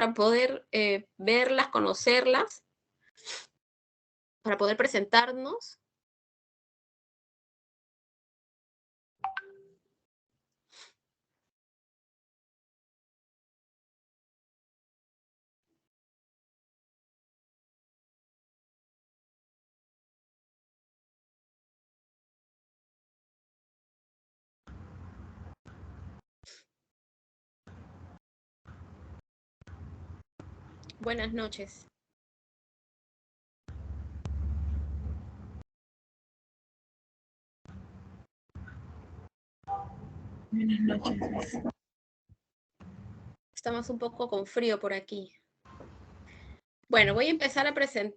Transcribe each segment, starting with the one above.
para poder verlas, conocerlas, para poder presentarnos. Buenas noches. Buenas noches. Estamos un poco con frío por aquí. Bueno, voy a empezar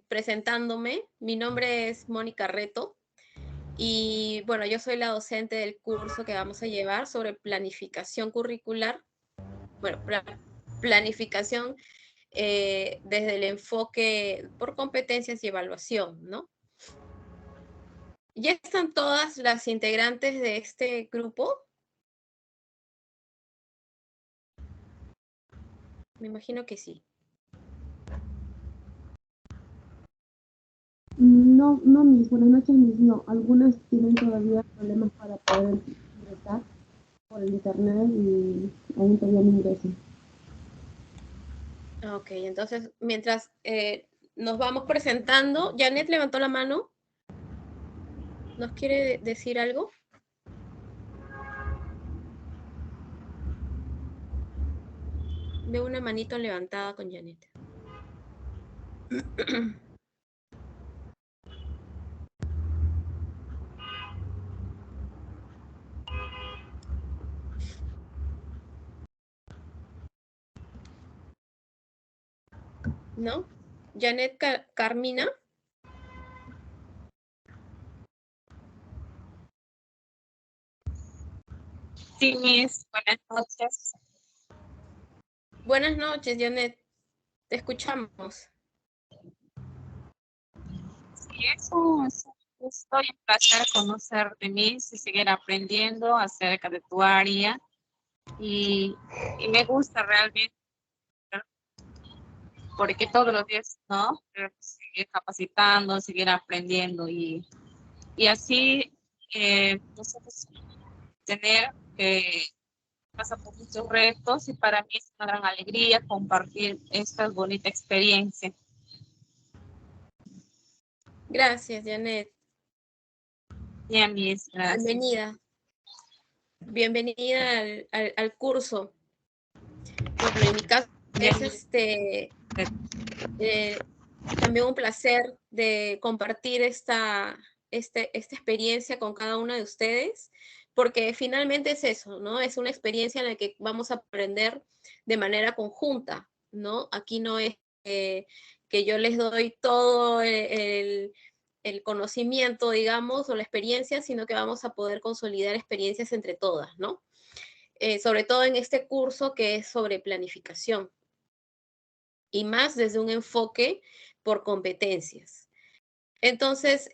presentándome. Mi nombre es Mónica Reto y bueno, yo soy la docente del curso que vamos a llevar sobre planificación curricular. Bueno, planificación desde el enfoque por competencias y evaluación, ¿no? ¿Ya están todas las integrantes de este grupo? Me imagino que sí. No, mis buenas noches, mis no. Algunas tienen todavía problemas para poder ingresar por el internet y aún todavía no ingresan. Ok, entonces mientras nos vamos presentando, Janet levantó la mano. ¿Nos quiere decir algo? Veo una manito levantada con Janet. ¿No? Janet Carmina. Sí, Miss, buenas noches. Buenas noches, Janet. Te escuchamos. Sí, es un gusto y un placer conocerte, Miss, y seguir aprendiendo acerca de tu área. Y me gusta realmente, porque todos los días, ¿no? Seguir capacitando, seguir aprendiendo y así nosotros tener que pasar por muchos retos y para mí es una gran alegría compartir esta bonita experiencia. Gracias, Janet. Bien, Miss, gracias. Bienvenida. Bienvenida al curso. Bueno, en mi caso es también un placer de compartir esta experiencia con cada una de ustedes, porque finalmente es eso, ¿no? Es una experiencia en la que vamos a aprender de manera conjunta, ¿no? Aquí no es que yo les doy todo el conocimiento, digamos, o la experiencia, sino que vamos a poder consolidar experiencias entre todas, ¿no? Sobre todo en este curso que es sobre planificación y más desde un enfoque por competencias. Entonces,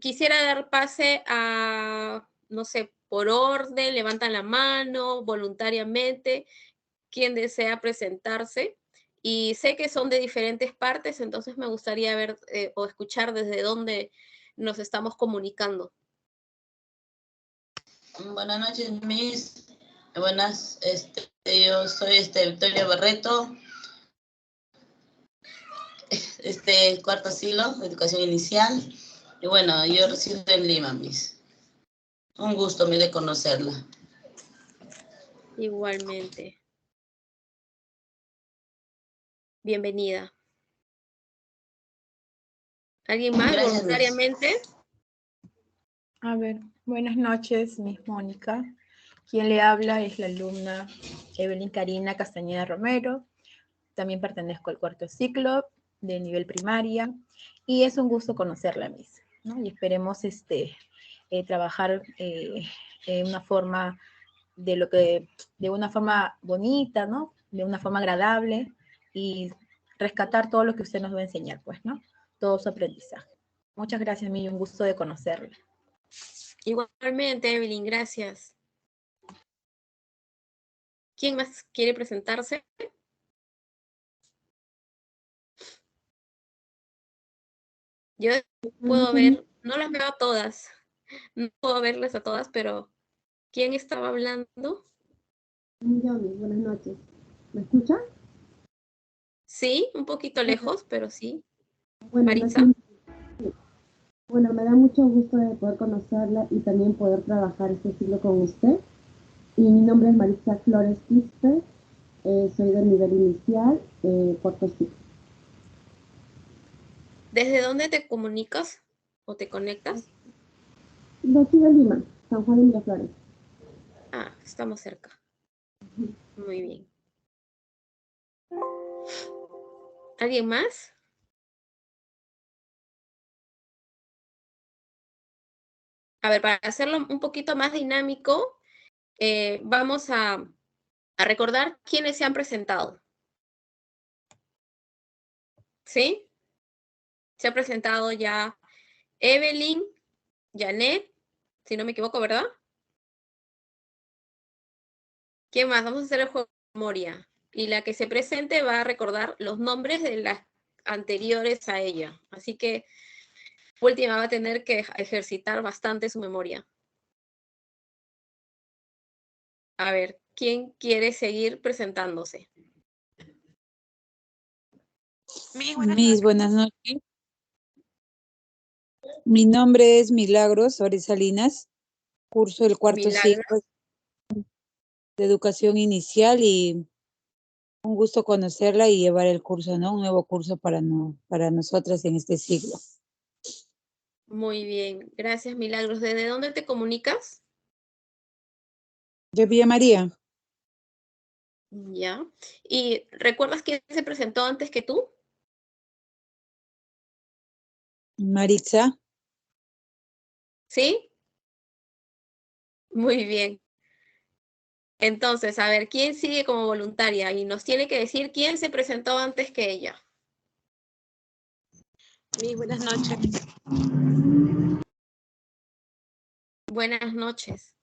quisiera dar pase a, no sé, por orden, levantan la mano voluntariamente, quien desea presentarse. Y sé que son de diferentes partes, entonces me gustaría ver o escuchar desde dónde nos estamos comunicando. Buenas noches, Miss. Buenas, yo soy Victoria Barreto, cuarto asilo de educación inicial. Y bueno, yo resido en Lima, Miss. Un gusto, de conocerla. Igualmente. Bienvenida. ¿Alguien más? Gracias, Voluntariamente. Miss. A ver, buenas noches, Miss Mónica. Quien le habla es la alumna Evelyn Karina Castañeda Romero. También pertenezco al cuarto ciclo de nivel primaria y es un gusto conocerla, Miss, ¿no? Y esperemos trabajar de una forma de una forma bonita, ¿no? De una forma agradable y rescatar todo lo que usted nos va a enseñar, pues, ¿no? Todo su aprendizaje. Muchas gracias, Mí, un gusto de conocerla. Igualmente, Evelyn, gracias. ¿Quién más quiere presentarse? Yo puedo ver, no las veo a todas, no puedo verles a todas, pero ¿quién estaba hablando? Yomi, buenas noches. ¿Me escucha? Sí, un poquito lejos, pero sí. Bueno, Maritza. Bueno, me da mucho gusto de poder conocerla y también poder trabajar este ciclo con usted. Y mi nombre es Maritza Flores Quispe, soy del nivel inicial, cuarto ciclo. ¿Desde dónde te comunicas o te conectas? De aquí de Lima, San Juan de Miraflores. Ah, estamos cerca. Muy bien. ¿Alguien más? A ver, para hacerlo un poquito más dinámico, vamos a recordar quiénes se han presentado. ¿Sí? Se ha presentado ya Evelyn, Janet, si no me equivoco, ¿verdad? ¿Quién más? Vamos a hacer el juego de memoria. Y la que se presente va a recordar los nombres de las anteriores a ella. Así que última va a tener que ejercitar bastante su memoria. A ver, ¿quién quiere seguir presentándose? Mis buenas noches. Mi nombre es Milagros Suárez Salinas, curso el cuarto ciclo de educación inicial y un gusto conocerla y llevar el curso, ¿no? Un nuevo curso para nosotras en este siglo. Muy bien, gracias Milagros. ¿Desde dónde te comunicas? De Villa María. Ya. ¿Y recuerdas quién se presentó antes que tú? Maritza. ¿Sí? Muy bien. Entonces, a ver, ¿quién sigue como voluntaria? Y nos tiene que decir quién se presentó antes que ella. Buenas noches. Buenas noches.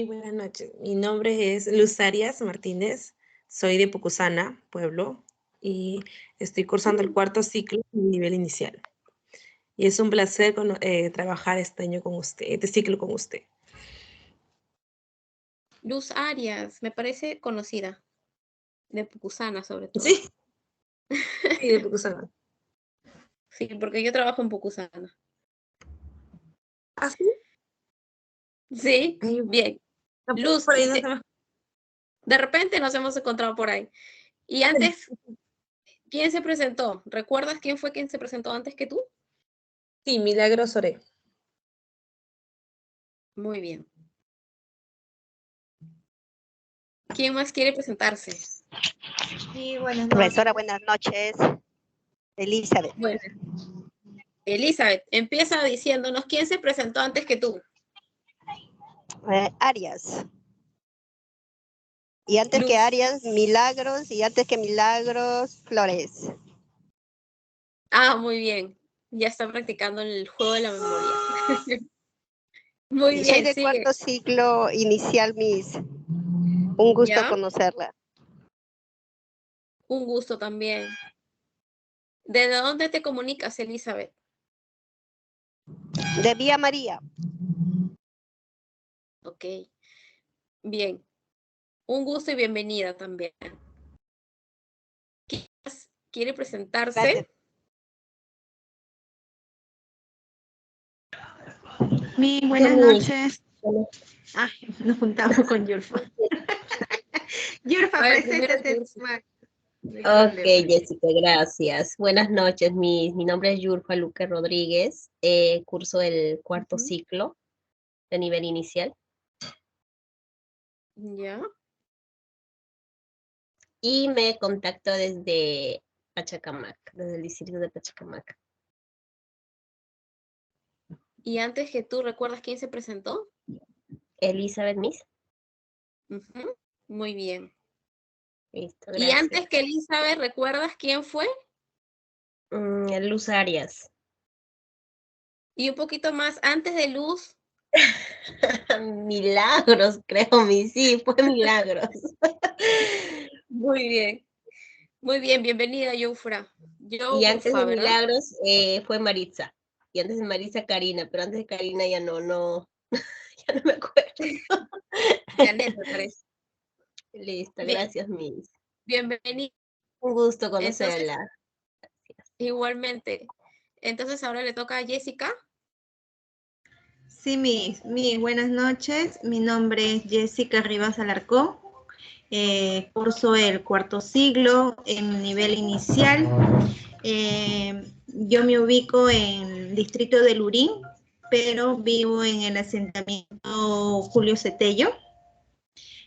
Buenas noches. Mi nombre es Luz Arias Martínez. Soy de Pucusana, pueblo, y estoy cursando el cuarto ciclo a nivel inicial. Y es un placer trabajar este año con usted, este ciclo con usted. Luz Arias, me parece conocida. De Pucusana, sobre todo. Sí, sí, de Pucusana. Sí, porque yo trabajo en Pucusana. ¿Ah, sí? Sí, Ay, bien. Luz, por ahí no se me... de repente nos hemos encontrado por ahí. Y antes, ¿quién se presentó? ¿Recuerdas quién fue quien se presentó antes que tú? Sí, Milagros Oré. Muy bien. ¿Quién más quiere presentarse? Sí, buenas noches. Profesora, buenas noches. Elizabeth. Bueno, Elizabeth, empieza diciéndonos quién se presentó antes que tú. Arias. Y antes Luz. que Arias, Milagros. Y antes que Milagros, Flores. Ah, muy bien. Ya está practicando el juego de la memoria. Muy Y bien, soy de sigue. cuarto ciclo inicial, Miss. Un gusto ¿Ya? conocerla. Un gusto también. ¿Desde dónde te comunicas, Elizabeth? De Vía María. Ok. Bien. Un gusto y bienvenida también. ¿Quién más quiere presentarse? Gracias. Buenas noches. Nos juntamos con Yurfa. Yurfa, A ver, primero preséntate. Yurfa. Ok, Jessica, gracias. Buenas noches, mi nombre es Yurfa Luque Rodríguez, curso el cuarto ciclo de nivel inicial. Ya. Y me contacto desde Pachacamac, desde el distrito de Pachacamac. ¿Y antes que tú recuerdas quién se presentó? Elizabeth Miss. Muy bien. Listo, ¿Y gracias. antes que Elizabeth, recuerdas quién fue? Luz Arias. Y un poquito más antes de Luz. Milagros, creo, sí, fue Milagros. Muy bien. Muy bien, bienvenida, Yufra. Y antes de ¿verdad? Milagros fue Maritza. Y antes de Maritza, Karina. Pero antes de Karina ya no, ya no me acuerdo. Janet, me parece. Listo, Bien, gracias, Miss. bienvenida. Un gusto Entonces, conocerla. igualmente. Entonces ahora le toca a Jessica. Sí, buenas noches. Mi nombre es Jessica Rivas Alarcón. Curso el cuarto siglo en nivel inicial. Yo me ubico en el distrito de Lurín, pero vivo en el asentamiento Julio Cetello.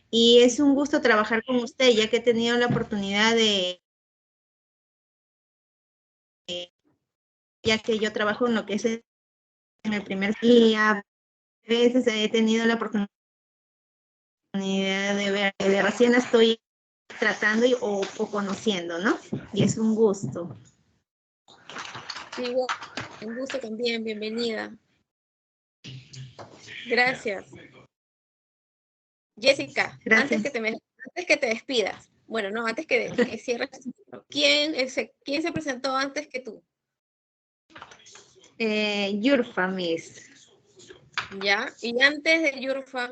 Y es un gusto trabajar con usted, ya que he tenido la oportunidad ya que yo trabajo en lo que es en el primer, y a veces he tenido la oportunidad de ver, de recién estoy tratando o conociendo, ¿no? Y es un gusto. Igual, un gusto también, bienvenida. Gracias. Jessica, Gracias. antes que te despidas, bueno, no, antes que cierres, ¿quién se presentó antes que tú? Yurfa, Miss. ¿Ya? Y antes de Yurfa.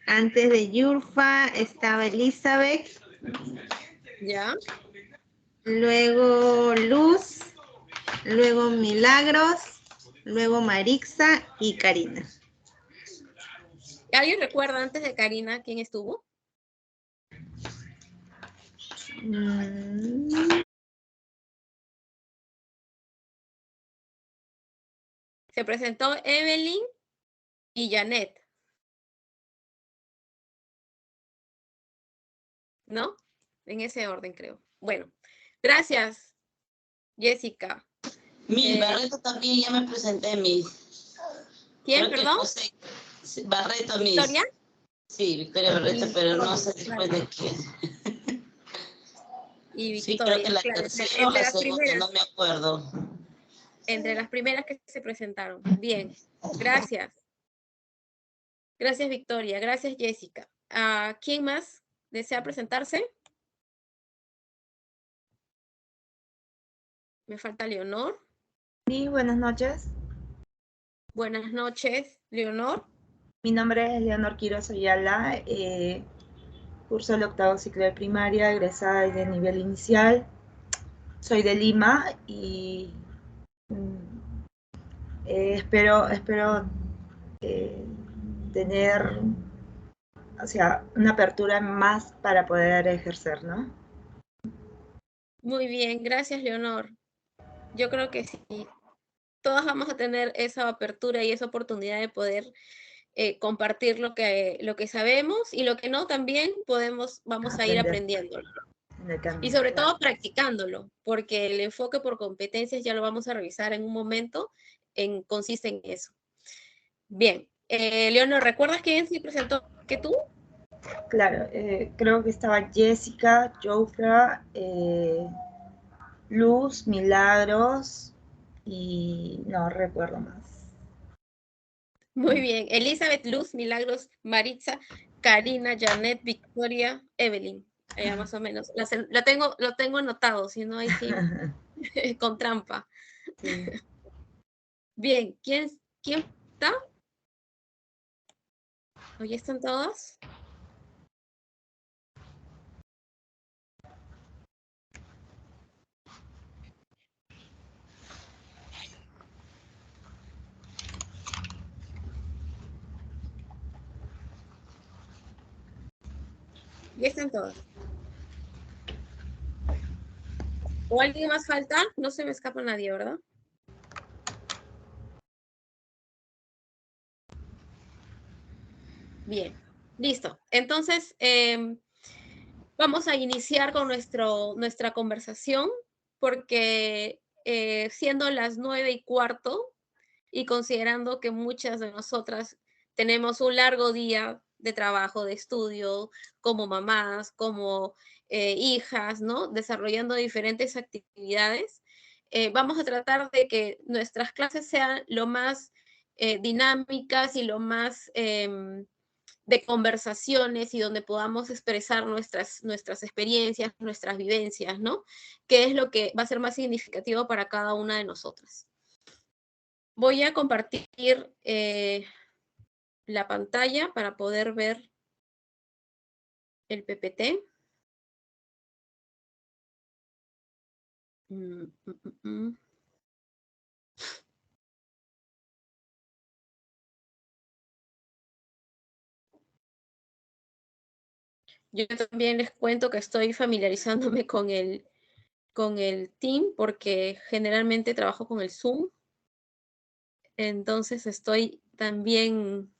Antes de Yurfa estaba Elizabeth. ¿Ya? Luego Luz. Luego Milagros. Luego Marixa y Karina. ¿Alguien recuerda antes de Karina quién estuvo? Se presentó Evelyn y Janet. ¿No? En ese orden, creo. Bueno, gracias, Jessica. Miss Barreto también ya me presenté, Miss. ¿Quién, Creo que perdón? José Barreto, Miss. ¿Victoria? Sí, Victoria Barreto, pero no sé después de quién. Y Victoria, Sí, creo que la claro, tercera o la segunda, no me acuerdo. Entre las primeras que se presentaron. Bien, gracias. Gracias, Victoria. Gracias, Jessica. ¿Quién más desea presentarse? Me falta Leonor. Sí, buenas noches. Buenas noches, Leonor. Mi nombre es Leonor Quiroz Ayala. Curso el octavo ciclo de primaria, egresada de nivel inicial. Soy de Lima y espero tener, o sea, una apertura más para poder ejercer, ¿no? Muy bien, gracias, Leonor. Yo creo que sí. Todas vamos a tener esa apertura y esa oportunidad de poder compartir lo que sabemos y lo que no también vamos a ir aprendiéndolo. Y sobre todo practicándolo, porque el enfoque por competencias ya lo vamos a revisar en un momento, consiste en eso. Bien, Leonor, ¿recuerdas quién se presentó que tú? Claro, creo que estaba Jessica, Jofra, Luz, Milagros y no recuerdo más. Muy bien, Elizabeth, Luz, Milagros, Maritza, Karina, Janet, Victoria, Evelyn. Más o menos. Lo tengo anotado, si no hay sí, con trampa. Sí. Bien, ¿quién está? ¿Hoy están todos? Ya están todos. ¿O alguien más falta? No se me escapa nadie, ¿verdad? Bien, listo. Entonces, vamos a iniciar con nuestra conversación, porque siendo las 9:15 y considerando que muchas de nosotras tenemos un largo día de trabajo, de estudio, como mamás, como hijas, ¿no? Desarrollando diferentes actividades, vamos a tratar de que nuestras clases sean lo más dinámicas y lo más conversaciones y donde podamos expresar nuestras experiencias, nuestras vivencias, ¿no? Que es lo que va a ser más significativo para cada una de nosotras. Voy a compartir la pantalla para poder ver el PPT. Yo también les cuento que estoy familiarizándome con el Team porque generalmente trabajo con el Zoom. Entonces estoy también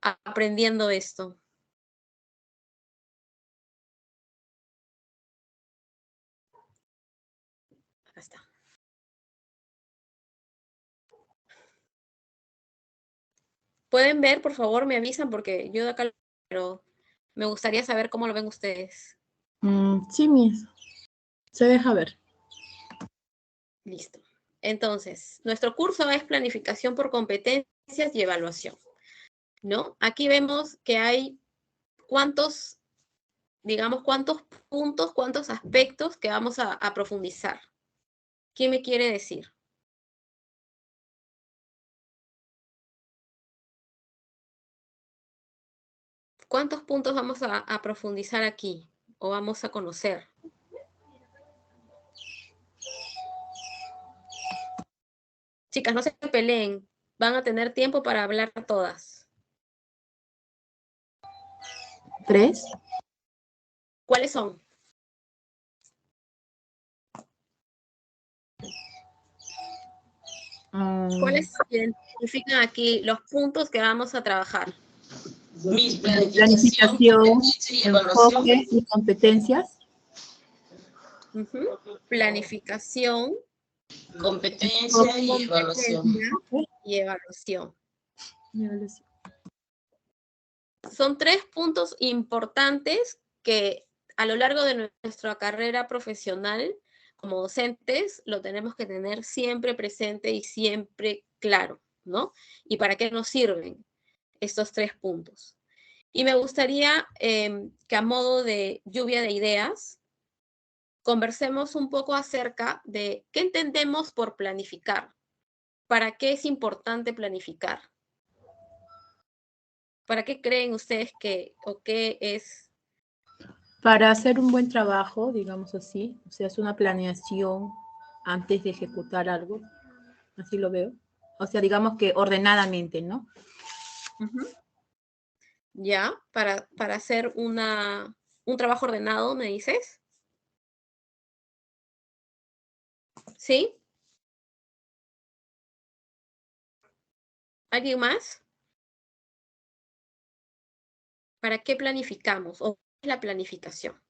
aprendiendo esto. Acá está. ¿Pueden ver, por favor? Me avisan porque yo de acá, pero me gustaría saber cómo lo ven ustedes. Sí, Miss. Se deja ver. Listo. Entonces, nuestro curso es planificación por competencias y evaluación, ¿no? Aquí vemos que hay cuántos puntos, cuántos aspectos que vamos a profundizar. ¿Quién me quiere decir? ¿Cuántos puntos vamos a profundizar aquí? ¿O vamos a conocer? Chicas, no se peleen. Van a tener tiempo para hablar todas. 3. ¿Cuáles son? ¿Cuáles identifican aquí los puntos que vamos a trabajar? Planificación, enfoque y competencias. Planificación, competencia y evaluación. Y evaluación. Son 3 puntos importantes que a lo largo de nuestra carrera profesional como docentes lo tenemos que tener siempre presente y siempre claro, ¿no? ¿Y para qué nos sirven estos 3 puntos? Y me gustaría que a modo de lluvia de ideas conversemos un poco acerca de qué entendemos por planificar. ¿Para qué es importante planificar? ¿Para qué creen ustedes o qué es? Para hacer un buen trabajo, digamos así, o sea, es una planeación antes de ejecutar algo, así lo veo. O sea, digamos que ordenadamente, ¿no? Ya, para hacer un trabajo ordenado, ¿me dices? ¿Sí? ¿Alguien más? ¿Para qué planificamos? ¿O qué es la planificación?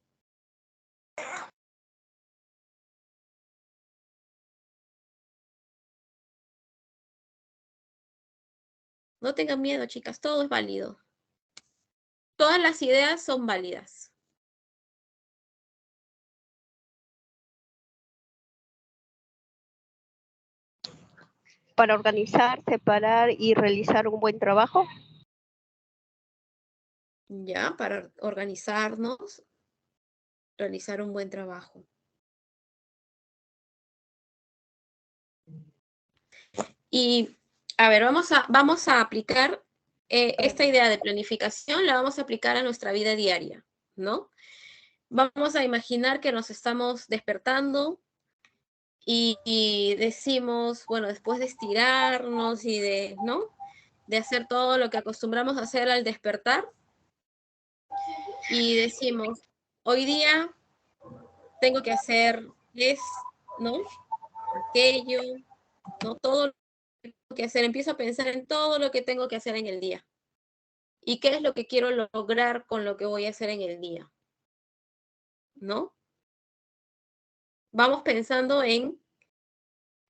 No tengan miedo, chicas, todo es válido. Todas las ideas son válidas. Para organizar, separar y realizar un buen trabajo. Ya, para organizarnos, realizar un buen trabajo. Y, a ver, vamos a aplicar esta idea de planificación, la vamos a aplicar a nuestra vida diaria, ¿no? Vamos a imaginar que nos estamos despertando y decimos, bueno, después de estirarnos y ¿no? De hacer todo lo que acostumbramos a hacer al despertar, y decimos, hoy día tengo que hacer ¿no? Aquello, ¿no? Todo lo que tengo que hacer. Empiezo a pensar en todo lo que tengo que hacer en el día. ¿Y qué es lo que quiero lograr con lo que voy a hacer en el día? ¿No? Vamos pensando en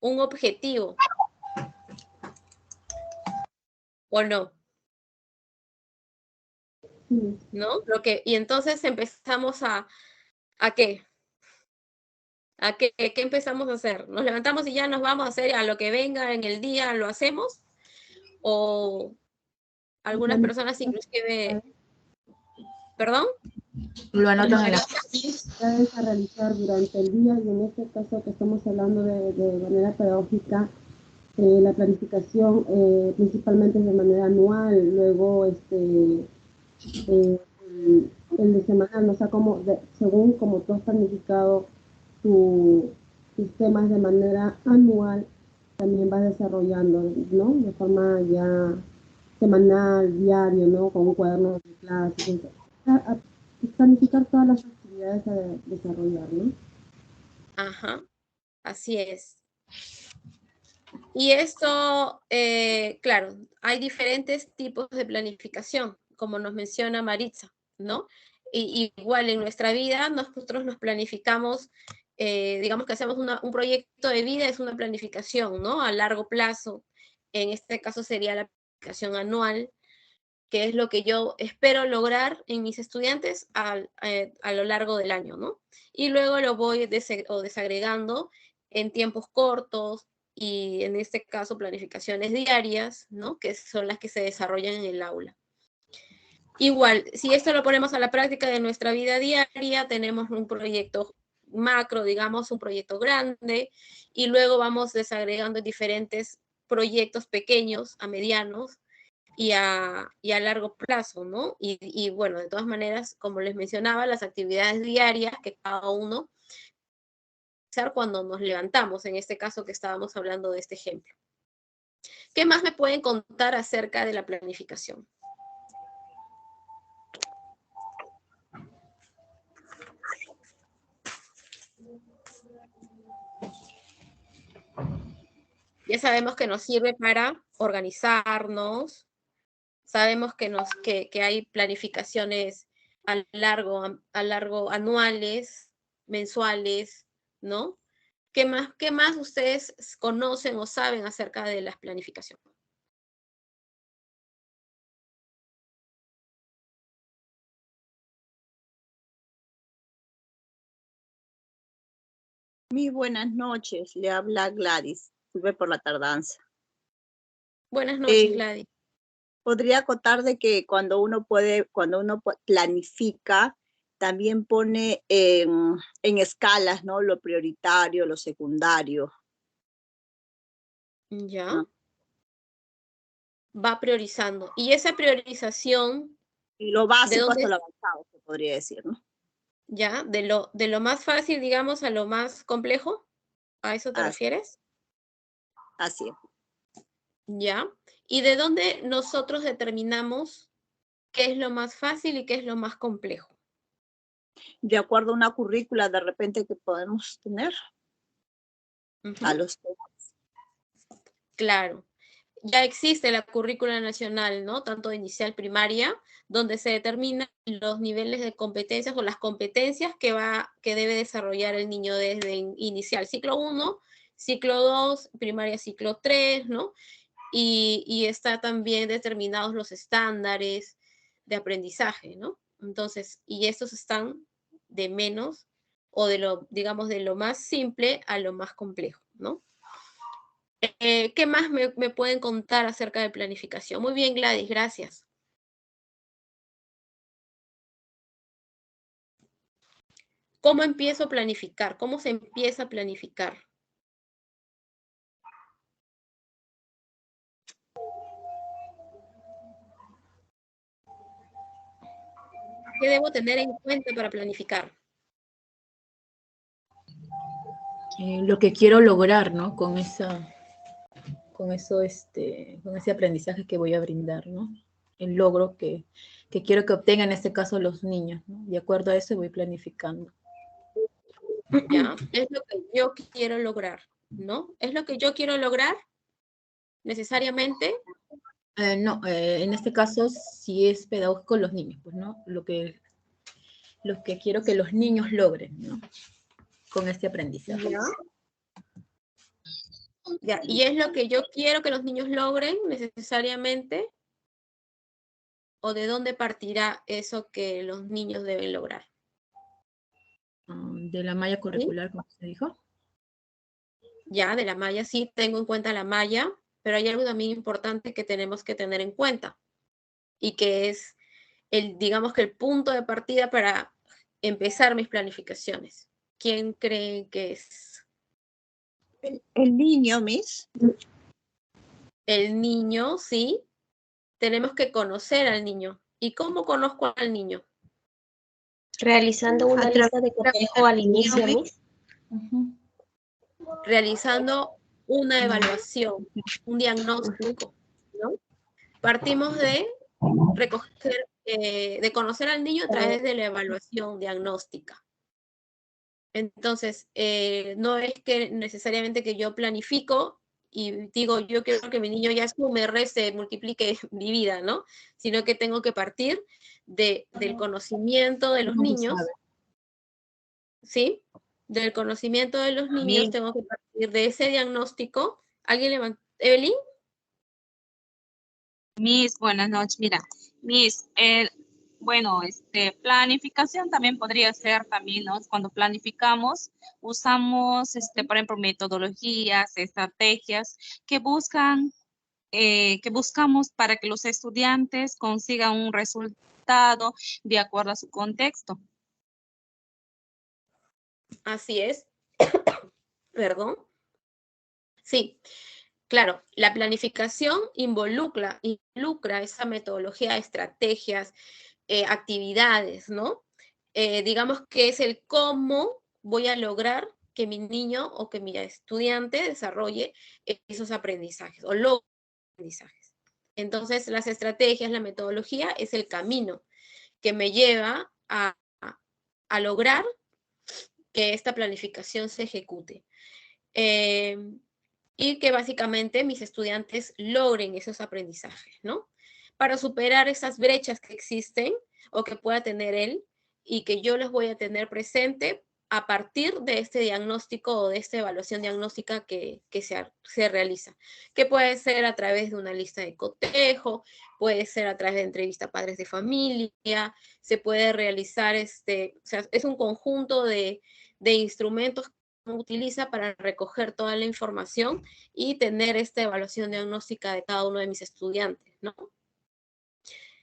un objetivo. ¿O no? ¿No? Y entonces empezamos ¿a qué? ¿A qué empezamos a hacer? ¿Nos levantamos y ya nos vamos a hacer a lo que venga en el día, lo hacemos? ¿O Algunas personas inclusive... ¿Perdón? Lo anotan en la... A realizar durante el día, y en este caso que estamos hablando de manera pedagógica, la planificación principalmente de manera anual, luego el de semanal, o sea, según como tú has planificado tus temas de manera anual, también vas desarrollando, ¿no? De forma ya semanal, diario, ¿no? Con un cuaderno de clases, planificar todas las actividades a desarrollar, ¿no? Ajá, así es. Y esto, claro, hay diferentes tipos de planificación, como nos menciona Maritza, ¿no? Y igual en nuestra vida nosotros nos planificamos, digamos que hacemos un proyecto de vida, es una planificación, ¿no? A largo plazo. En este caso sería la planificación anual, que es lo que yo espero lograr en mis estudiantes a lo largo del año, ¿no? Y luego lo voy desagregando en tiempos cortos y en este caso planificaciones diarias, ¿no? Que son las que se desarrollan en el aula. Igual, si esto lo ponemos a la práctica de nuestra vida diaria, tenemos un proyecto macro, digamos, un proyecto grande, y luego vamos desagregando diferentes proyectos pequeños a medianos, y a largo plazo, ¿no? Y bueno, de todas maneras, como les mencionaba, las actividades diarias que cada uno hacer cuando nos levantamos, en este caso que estábamos hablando de este ejemplo. ¿Qué más me pueden contar acerca de la planificación? Ya sabemos que nos sirve para organizarnos, sabemos que hay planificaciones a largo, anuales, mensuales, ¿no? ¿Qué más ustedes conocen o saben acerca de las planificaciones? Muy buenas noches, le habla Gladys, sube por la tardanza. Buenas noches, Gladys. Podría acotar de que cuando uno planifica, también pone en escalas, ¿no? Lo prioritario, lo secundario. Ya. ¿No? Va priorizando. Y esa priorización... Y lo básico hasta lo avanzado, se podría decir, ¿no? Ya, de lo más fácil, digamos, a lo más complejo. ¿A eso te refieres? Así es. Ya. ¿Y de dónde nosotros determinamos qué es lo más fácil y qué es lo más complejo? De acuerdo a una currícula de repente que podemos tener a los temas. Claro. Ya existe la currícula nacional, ¿no? Tanto de inicial, primaria, donde se determinan los niveles de competencias o las competencias que debe desarrollar el niño desde inicial, ciclo 1, ciclo 2, primaria ciclo 3, ¿no? Y está también determinados los estándares de aprendizaje, ¿no? Entonces, y estos están de menos o de lo, digamos, de lo más simple a lo más complejo, ¿no? ¿Qué más me pueden contar acerca de planificación? Muy bien, Gladys, gracias. ¿Cómo empiezo a planificar? ¿Cómo se empieza a planificar? ¿Qué debo tener en cuenta para planificar? Lo que quiero lograr, ¿no? Con ese aprendizaje que voy a brindar, ¿no? El logro que quiero que obtengan en este caso los niños, ¿no? De acuerdo a eso voy planificando. Ya, es lo que yo quiero lograr, ¿no? ¿Es lo que yo quiero lograr necesariamente? No, en este caso sí es pedagógico los niños, pues, ¿no? Lo que quiero que los niños logren, ¿no? Con este aprendizaje. Ya, ¿y es lo que yo quiero que los niños logren necesariamente? ¿O de dónde partirá eso que los niños deben lograr? De la malla curricular, como se dijo. Ya, de la malla, sí, tengo en cuenta la malla, pero hay algo también importante que tenemos que tener en cuenta. y que es digamos que el punto de partida para empezar mis planificaciones. ¿Quién cree que es? El niño, Miss. El niño, sí. Tenemos que conocer al niño. ¿Y cómo conozco al niño? Realizando una lista de cotejo al inicio, Miss. Realizando una evaluación, un diagnóstico, ¿no? Partimos de recoger, de conocer al niño a través de la evaluación diagnóstica. Entonces, no es que necesariamente que yo planifico y digo, yo quiero que mi niño ya sume, reste, multiplique mi vida, ¿no? Sino que tengo que partir del conocimiento de los niños, ¿sí? Del conocimiento de los niños tengo que partir de ese diagnóstico. ¿Alguien levantó? ¿Evelyn? Miss, buenas noches. Mira, Miss, bueno, planificación también podría ser también, ¿no? Cuando planificamos, usamos, por ejemplo, metodologías, estrategias que buscamos para que los estudiantes consigan un resultado de acuerdo a su contexto. Así es. Perdón. Sí, claro, la planificación involucra esa metodología, estrategias, actividades, ¿no? Digamos que es el cómo voy a lograr que mi niño o que mi estudiante desarrolle esos aprendizajes o logre aprendizajes. Entonces, las estrategias, la metodología es el camino que me lleva a lograr que esta planificación se ejecute. Y que básicamente mis estudiantes logren esos aprendizajes, ¿no? Para superar esas brechas que existen o que pueda tener él y que yo les voy a tener presente a partir de este diagnóstico o de esta evaluación diagnóstica que se realiza, que puede ser a través de una lista de cotejo, puede ser a través de entrevista a padres de familia, se puede realizar, o sea, es un conjunto de instrumentos que uno utiliza para recoger toda la información y tener esta evaluación diagnóstica de cada uno de mis estudiantes, ¿no?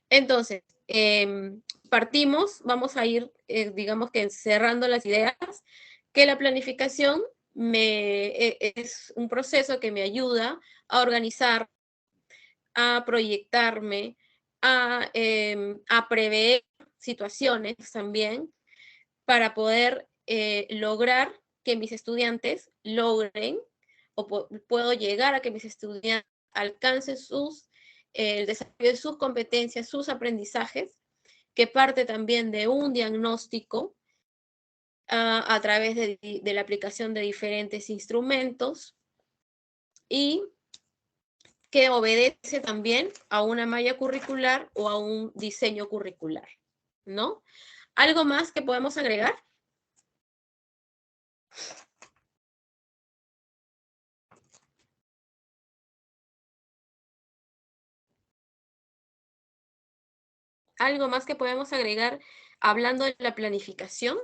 Entonces, partimos, vamos a ir, digamos que cerrando las ideas, que la planificación es un proceso que me ayuda a organizar, a proyectarme, a prever situaciones también, para poder lograr que mis estudiantes logren, o puedo llegar a que mis estudiantes alcancen el desarrollo de sus competencias, sus aprendizajes, que parte también de un diagnóstico a través de la aplicación de diferentes instrumentos y que obedece también a una malla curricular o a un diseño curricular, ¿no? ¿Algo más que podemos agregar? ¿Algo más que podemos agregar hablando de la planificación?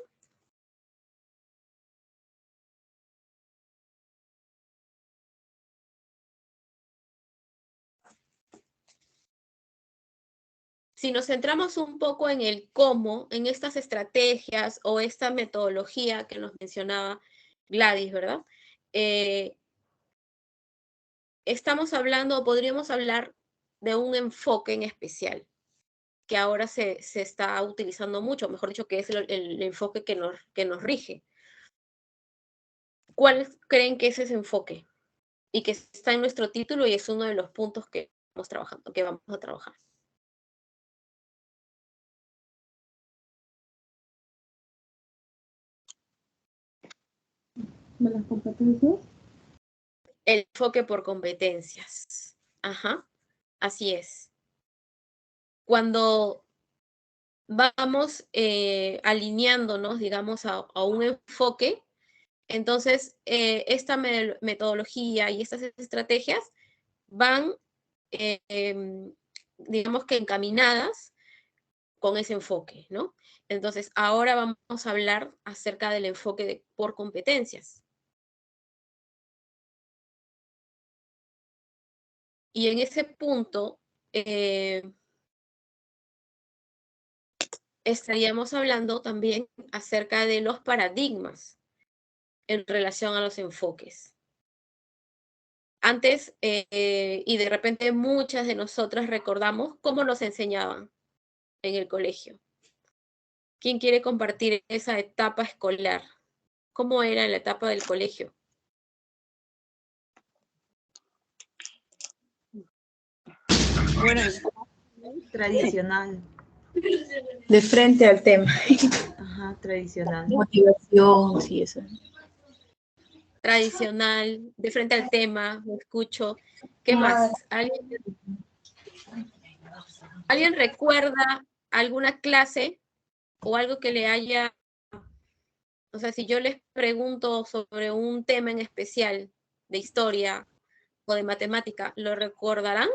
Si nos centramos un poco en el cómo, en estas estrategias o esta metodología que nos mencionaba Gladys, ¿verdad? Estamos hablando, o podríamos hablar de un enfoque en especial, que ahora se está utilizando mucho, mejor dicho, que es el enfoque que nos rige. ¿Cuál creen que es ese enfoque? Y que está en nuestro título y es uno de los puntos que vamos trabajando, que vamos a trabajar. ¿De las competencias? El enfoque por competencias. Ajá, así es. Cuando vamos alineándonos, digamos, a un enfoque, entonces esta metodología y estas estrategias van, digamos que encaminadas con ese enfoque, ¿no? Entonces, ahora vamos a hablar acerca del enfoque por competencias. Y en ese punto, estaríamos hablando también acerca de los paradigmas en relación a los enfoques. Antes, y de repente muchas de nosotras recordamos cómo nos enseñaban en el colegio. ¿Quién quiere compartir esa etapa escolar? ¿Cómo era la etapa del colegio? Bueno, tradicional. De frente al tema. Ajá, tradicional. Motivación, sí, eso. Tradicional, de frente al tema, lo escucho. ¿Qué más? ¿Alguien recuerda alguna clase o algo que le haya... O sea, si yo les pregunto sobre un tema en especial de historia o de matemática, ¿lo recordarán?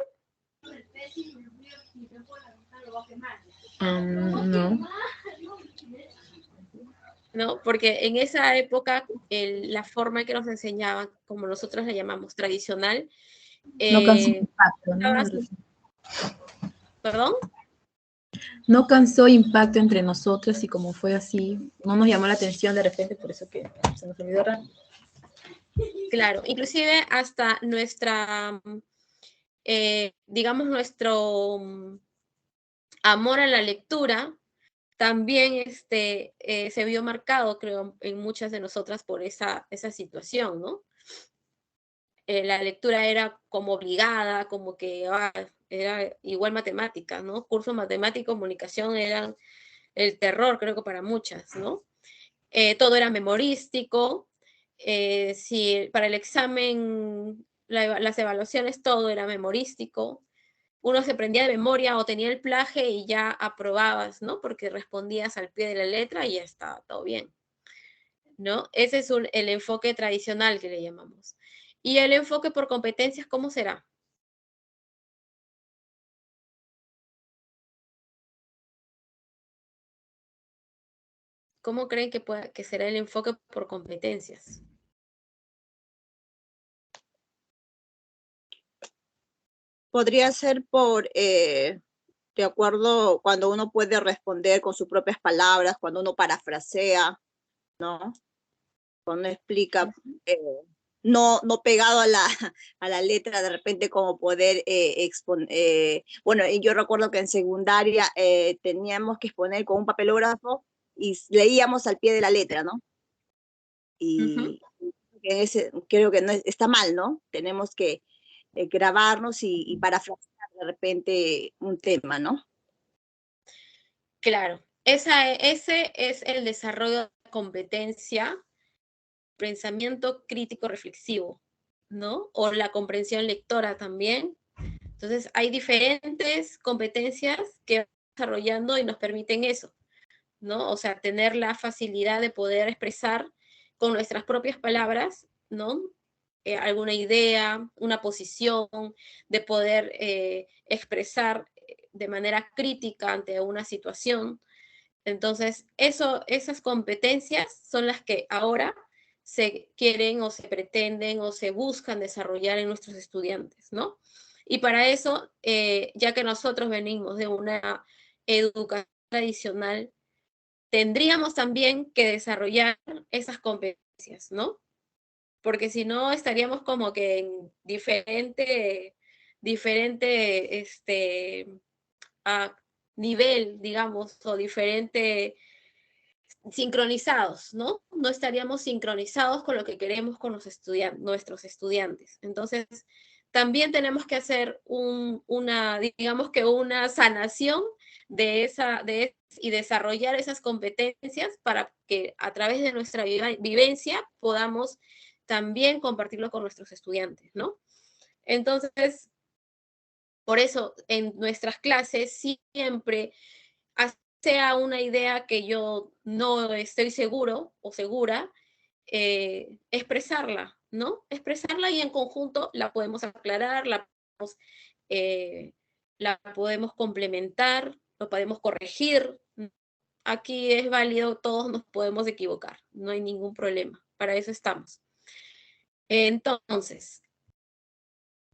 No. ¿No? Porque en esa época la forma en que nos enseñaban, como nosotros le llamamos tradicional, No causó impacto, ¿no? ¿Perdón? No causó impacto entre nosotros y como fue así, no nos llamó la atención de repente, por eso que se nos olvidó rápido. Claro, inclusive hasta nuestra, digamos, nuestro amor a la lectura también se vio marcado, creo, en muchas de nosotras por esa situación, ¿no? La lectura era como obligada, como que era igual matemáticas, ¿no? Curso matemático, comunicación eran el terror, creo que para muchas, ¿no? Todo era memorístico, si para el examen, las evaluaciones, todo era memorístico, uno se aprendía de memoria o tenía el plaje y ya aprobabas, ¿no? Porque respondías al pie de la letra y ya estaba todo bien, ¿no? Ese es el enfoque tradicional que le llamamos. ¿Y el enfoque por competencias cómo será? ¿Cómo creen que será el enfoque por competencias? Podría ser de acuerdo, cuando uno puede responder con sus propias palabras, cuando uno parafrasea, ¿no? Cuando uno explica, no pegado a la letra, de repente como poder exponer. Bueno, y yo recuerdo que en secundaria teníamos que exponer con un papelógrafo y leíamos al pie de la letra, ¿no? Y creo que no está mal, ¿no? Tenemos que grabarnos y parafrasear de repente un tema, ¿no? Claro, ese es el desarrollo de competencia, pensamiento crítico reflexivo, ¿no? O la comprensión lectora también. Entonces, hay diferentes competencias que van desarrollando y nos permiten eso, ¿no? O sea, tener la facilidad de poder expresar con nuestras propias palabras, ¿no? Alguna idea, una posición, de poder expresar de manera crítica ante una situación. Entonces, esas competencias son las que ahora se quieren o se pretenden o se buscan desarrollar en nuestros estudiantes, ¿no? Y para eso, ya que nosotros venimos de una educación tradicional, tendríamos también que desarrollar esas competencias, ¿no? Porque si no estaríamos como que en diferente nivel, digamos, o diferente sincronizados, ¿no? No estaríamos sincronizados con lo que queremos con nuestros estudiantes. Entonces, también tenemos que hacer digamos que una sanación y desarrollar esas competencias para que a través de nuestra vivencia podamos también compartirlo con nuestros estudiantes, ¿no? Entonces, por eso en nuestras clases siempre, sea una idea que yo no estoy seguro o segura, expresarla, ¿no? Expresarla y en conjunto la podemos aclarar, la podemos complementar, lo podemos corregir. Aquí es válido, todos nos podemos equivocar, no hay ningún problema, para eso estamos. Entonces,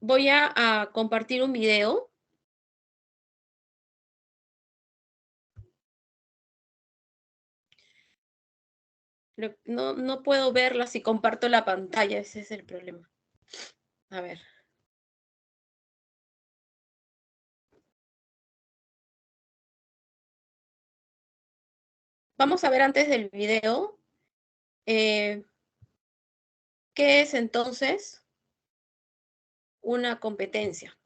voy a compartir un video No puedo verla si comparto la pantalla, ese es el problema. A ver. Vamos a ver antes del video qué es entonces una competencia.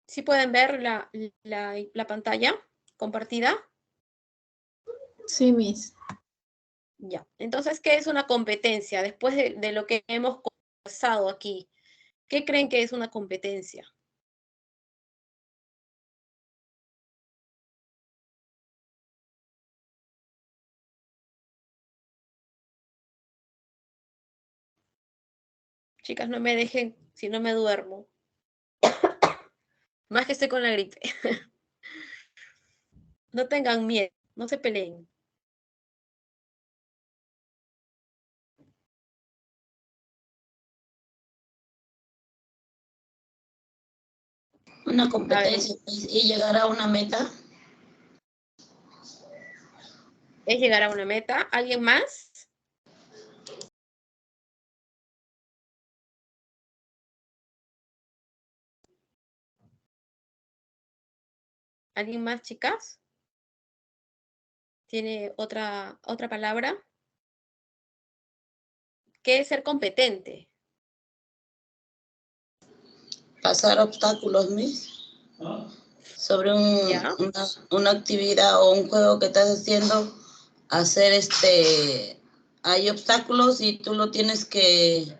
¿Sí pueden ver la pantalla compartida? Sí, Miss. Ya. Entonces, ¿qué es una competencia? Después de lo que hemos conversado aquí, ¿qué creen que es una competencia? Chicas, no me dejen, si no me duermo. Más que estoy con la gripe. No tengan miedo, no se peleen. Una competencia y llegar a una meta. Es llegar a una meta. ¿Alguien más? ¿Alguien más, chicas? ¿Tiene otra palabra? ¿Qué es ser competente? Pasar obstáculos, Miss. Sobre una actividad o un juego que estás haciendo, hacer hay obstáculos y tú lo tienes que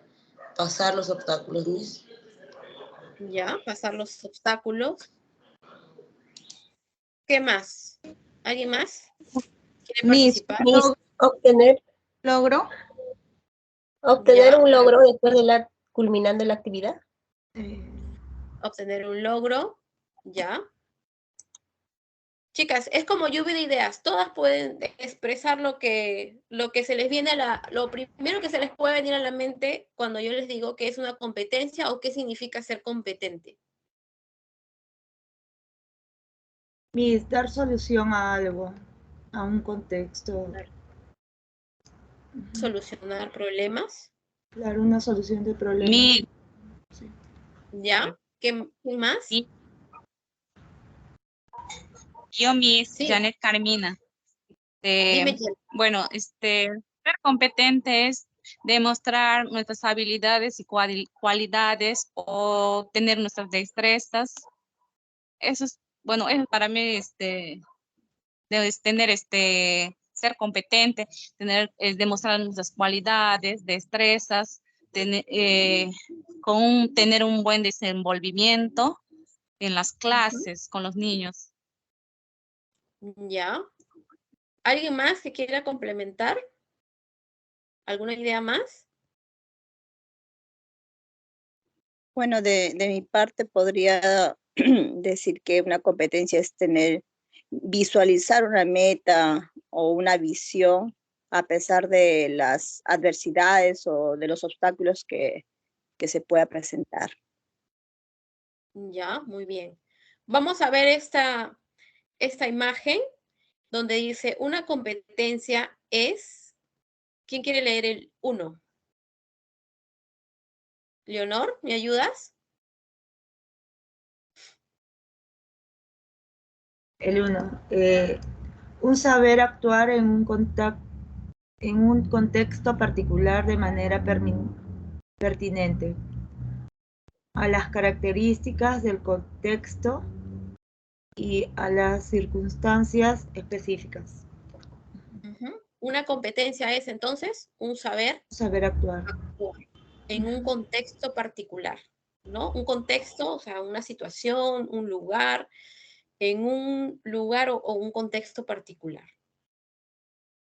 pasar los obstáculos, Miss. Ya, pasar los obstáculos. ¿Qué más? ¿Alguien más quiere participar? Obtener un logro después de culminando la actividad. Obtener un logro, ya. Chicas, es como lluvia de ideas. Todas pueden expresar lo que se les viene lo primero que se les puede venir a la mente cuando yo les digo que es una competencia o qué significa ser competente. Miss, dar solución a algo, a un contexto. Solucionar problemas. Claro, una solución de problemas. Miss. Sí. ¿Ya? ¿Qué más? Yo, Miss Sí. Janet Carmina. Dime, bueno, ser competente es demostrar nuestras habilidades y cualidades o tener nuestras destrezas. Eso es, bueno, eso para mí debes tener ser competente, demostrar nuestras cualidades, destrezas, tener un buen desenvolvimiento en las clases con los niños. Ya. ¿Alguien más que quiera complementar? ¿Alguna idea más? Bueno, de mi parte podría decir que una competencia es visualizar una meta o una visión a pesar de las adversidades o de los obstáculos que se pueda presentar. Ya, muy bien. Vamos a ver esta imagen donde dice una competencia es... ¿Quién quiere leer el 1? Leonor, ¿me ayudas? El 1. Un saber actuar en un contexto particular de manera pertinente a las características del contexto y a las circunstancias específicas. Una competencia es entonces un saber actuar en un contexto particular, ¿no? Un contexto, o sea, una situación, un lugar, en un lugar o un contexto particular.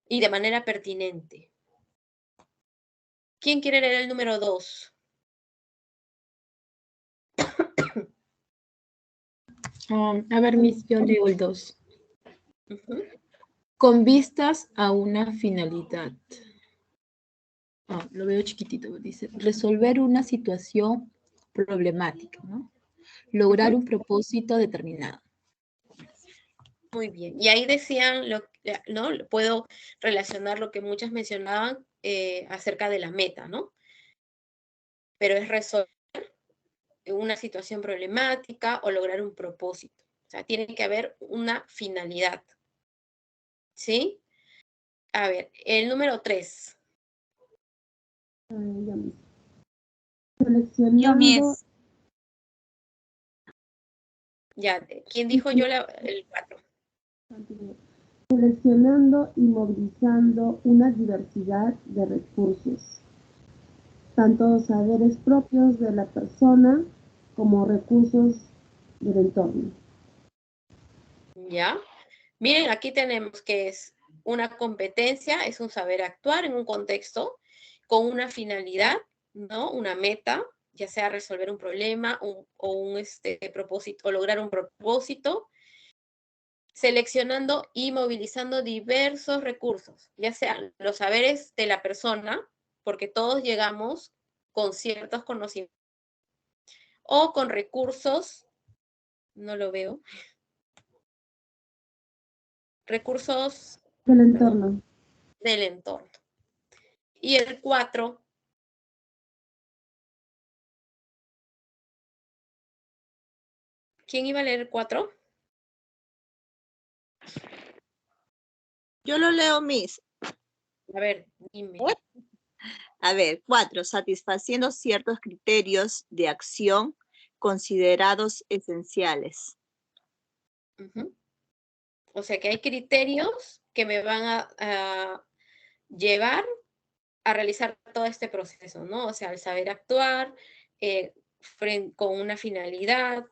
Y de manera pertinente. ¿Quién quiere leer el número 2? A ver, Miss, yo leo el 2. Con vistas a una finalidad. Lo veo chiquitito, dice, resolver una situación problemática, ¿no? lograr un propósito determinado. Muy bien. Y ahí decían, ¿no? Puedo relacionar lo que muchas mencionaban acerca de la meta, ¿no? Pero es resolver una situación problemática o lograr un propósito. O sea, tiene que haber una finalidad. ¿Sí? A ver, el número 3. Seleccionando. Ya, ¿quién dijo yo el 4? Seleccionando y movilizando una diversidad de recursos, tanto saberes propios de la persona como recursos del entorno. ¿Ya? Miren, aquí tenemos que es una competencia, es un saber actuar en un contexto con una finalidad, ¿no? Una meta, ya sea resolver un problema o un propósito, o lograr un propósito, seleccionando y movilizando diversos recursos, ya sean los saberes de la persona, porque todos llegamos con ciertos conocimientos, o con recursos, no lo veo, recursos del entorno. Del entorno. Y el 4, ¿quién iba a leer el 4? Yo lo leo, Miss. A ver, dime. A ver, 4, satisfaciendo ciertos criterios de acción considerados esenciales. O sea que hay criterios que me van a llevar a realizar todo este proceso, ¿no? O sea, el saber actuar con una finalidad,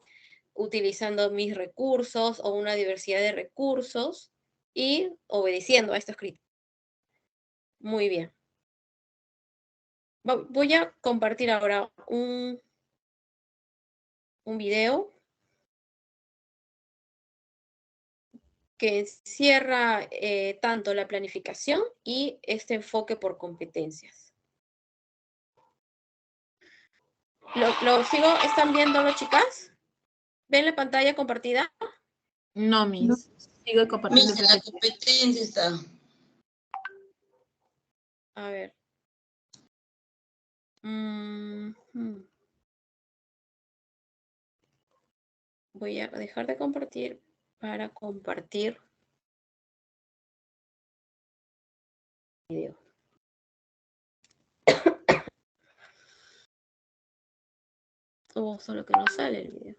utilizando mis recursos o una diversidad de recursos y obedeciendo a estos criterios. Muy bien. Voy a compartir ahora un video que encierra tanto la planificación y este enfoque por competencias. ¿Lo sigo? ¿Están viéndolo, chicas? ¿Ven la pantalla compartida? No, Miss. Sigo compartiendo. Miss, en la competencia está. A ver. Voy a dejar de compartir para compartir video. Solo que no sale el video.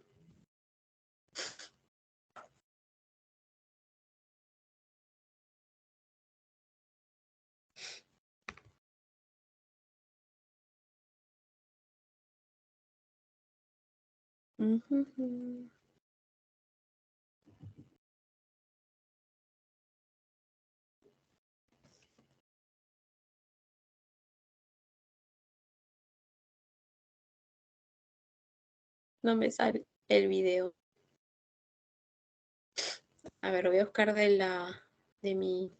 No me sale el video. A ver, voy a buscar de mi...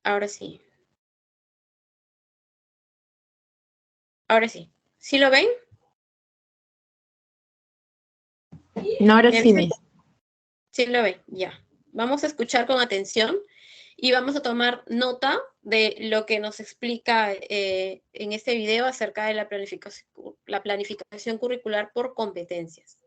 Ahora sí. Ahora sí. ¿Sí lo ven? No, ahora sí, Miss. Sí lo ven, ya. Vamos a escuchar con atención y vamos a tomar nota de lo que nos explica en este video acerca de la planificación curricular por competencias.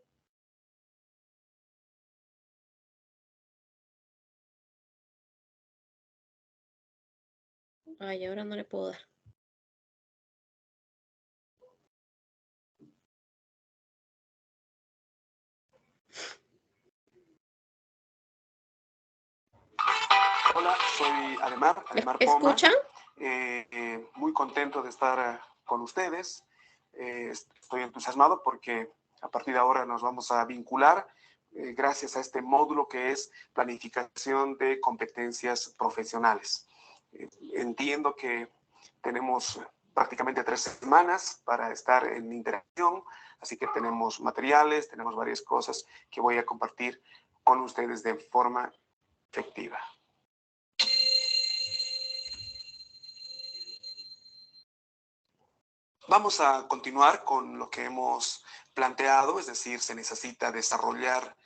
Ay, ahora no le puedo dar. Hola, soy Ademar Poma. ¿Escuchan? Muy contento de estar con ustedes. Estoy entusiasmado porque a partir de ahora nos vamos a vincular gracias a este módulo que es planificación de competencias profesionales. Entiendo que tenemos prácticamente 3 semanas para estar en interacción, así que tenemos materiales, tenemos varias cosas que voy a compartir con ustedes de forma efectiva. Vamos a continuar con lo que hemos planteado, es decir, se necesita desarrollar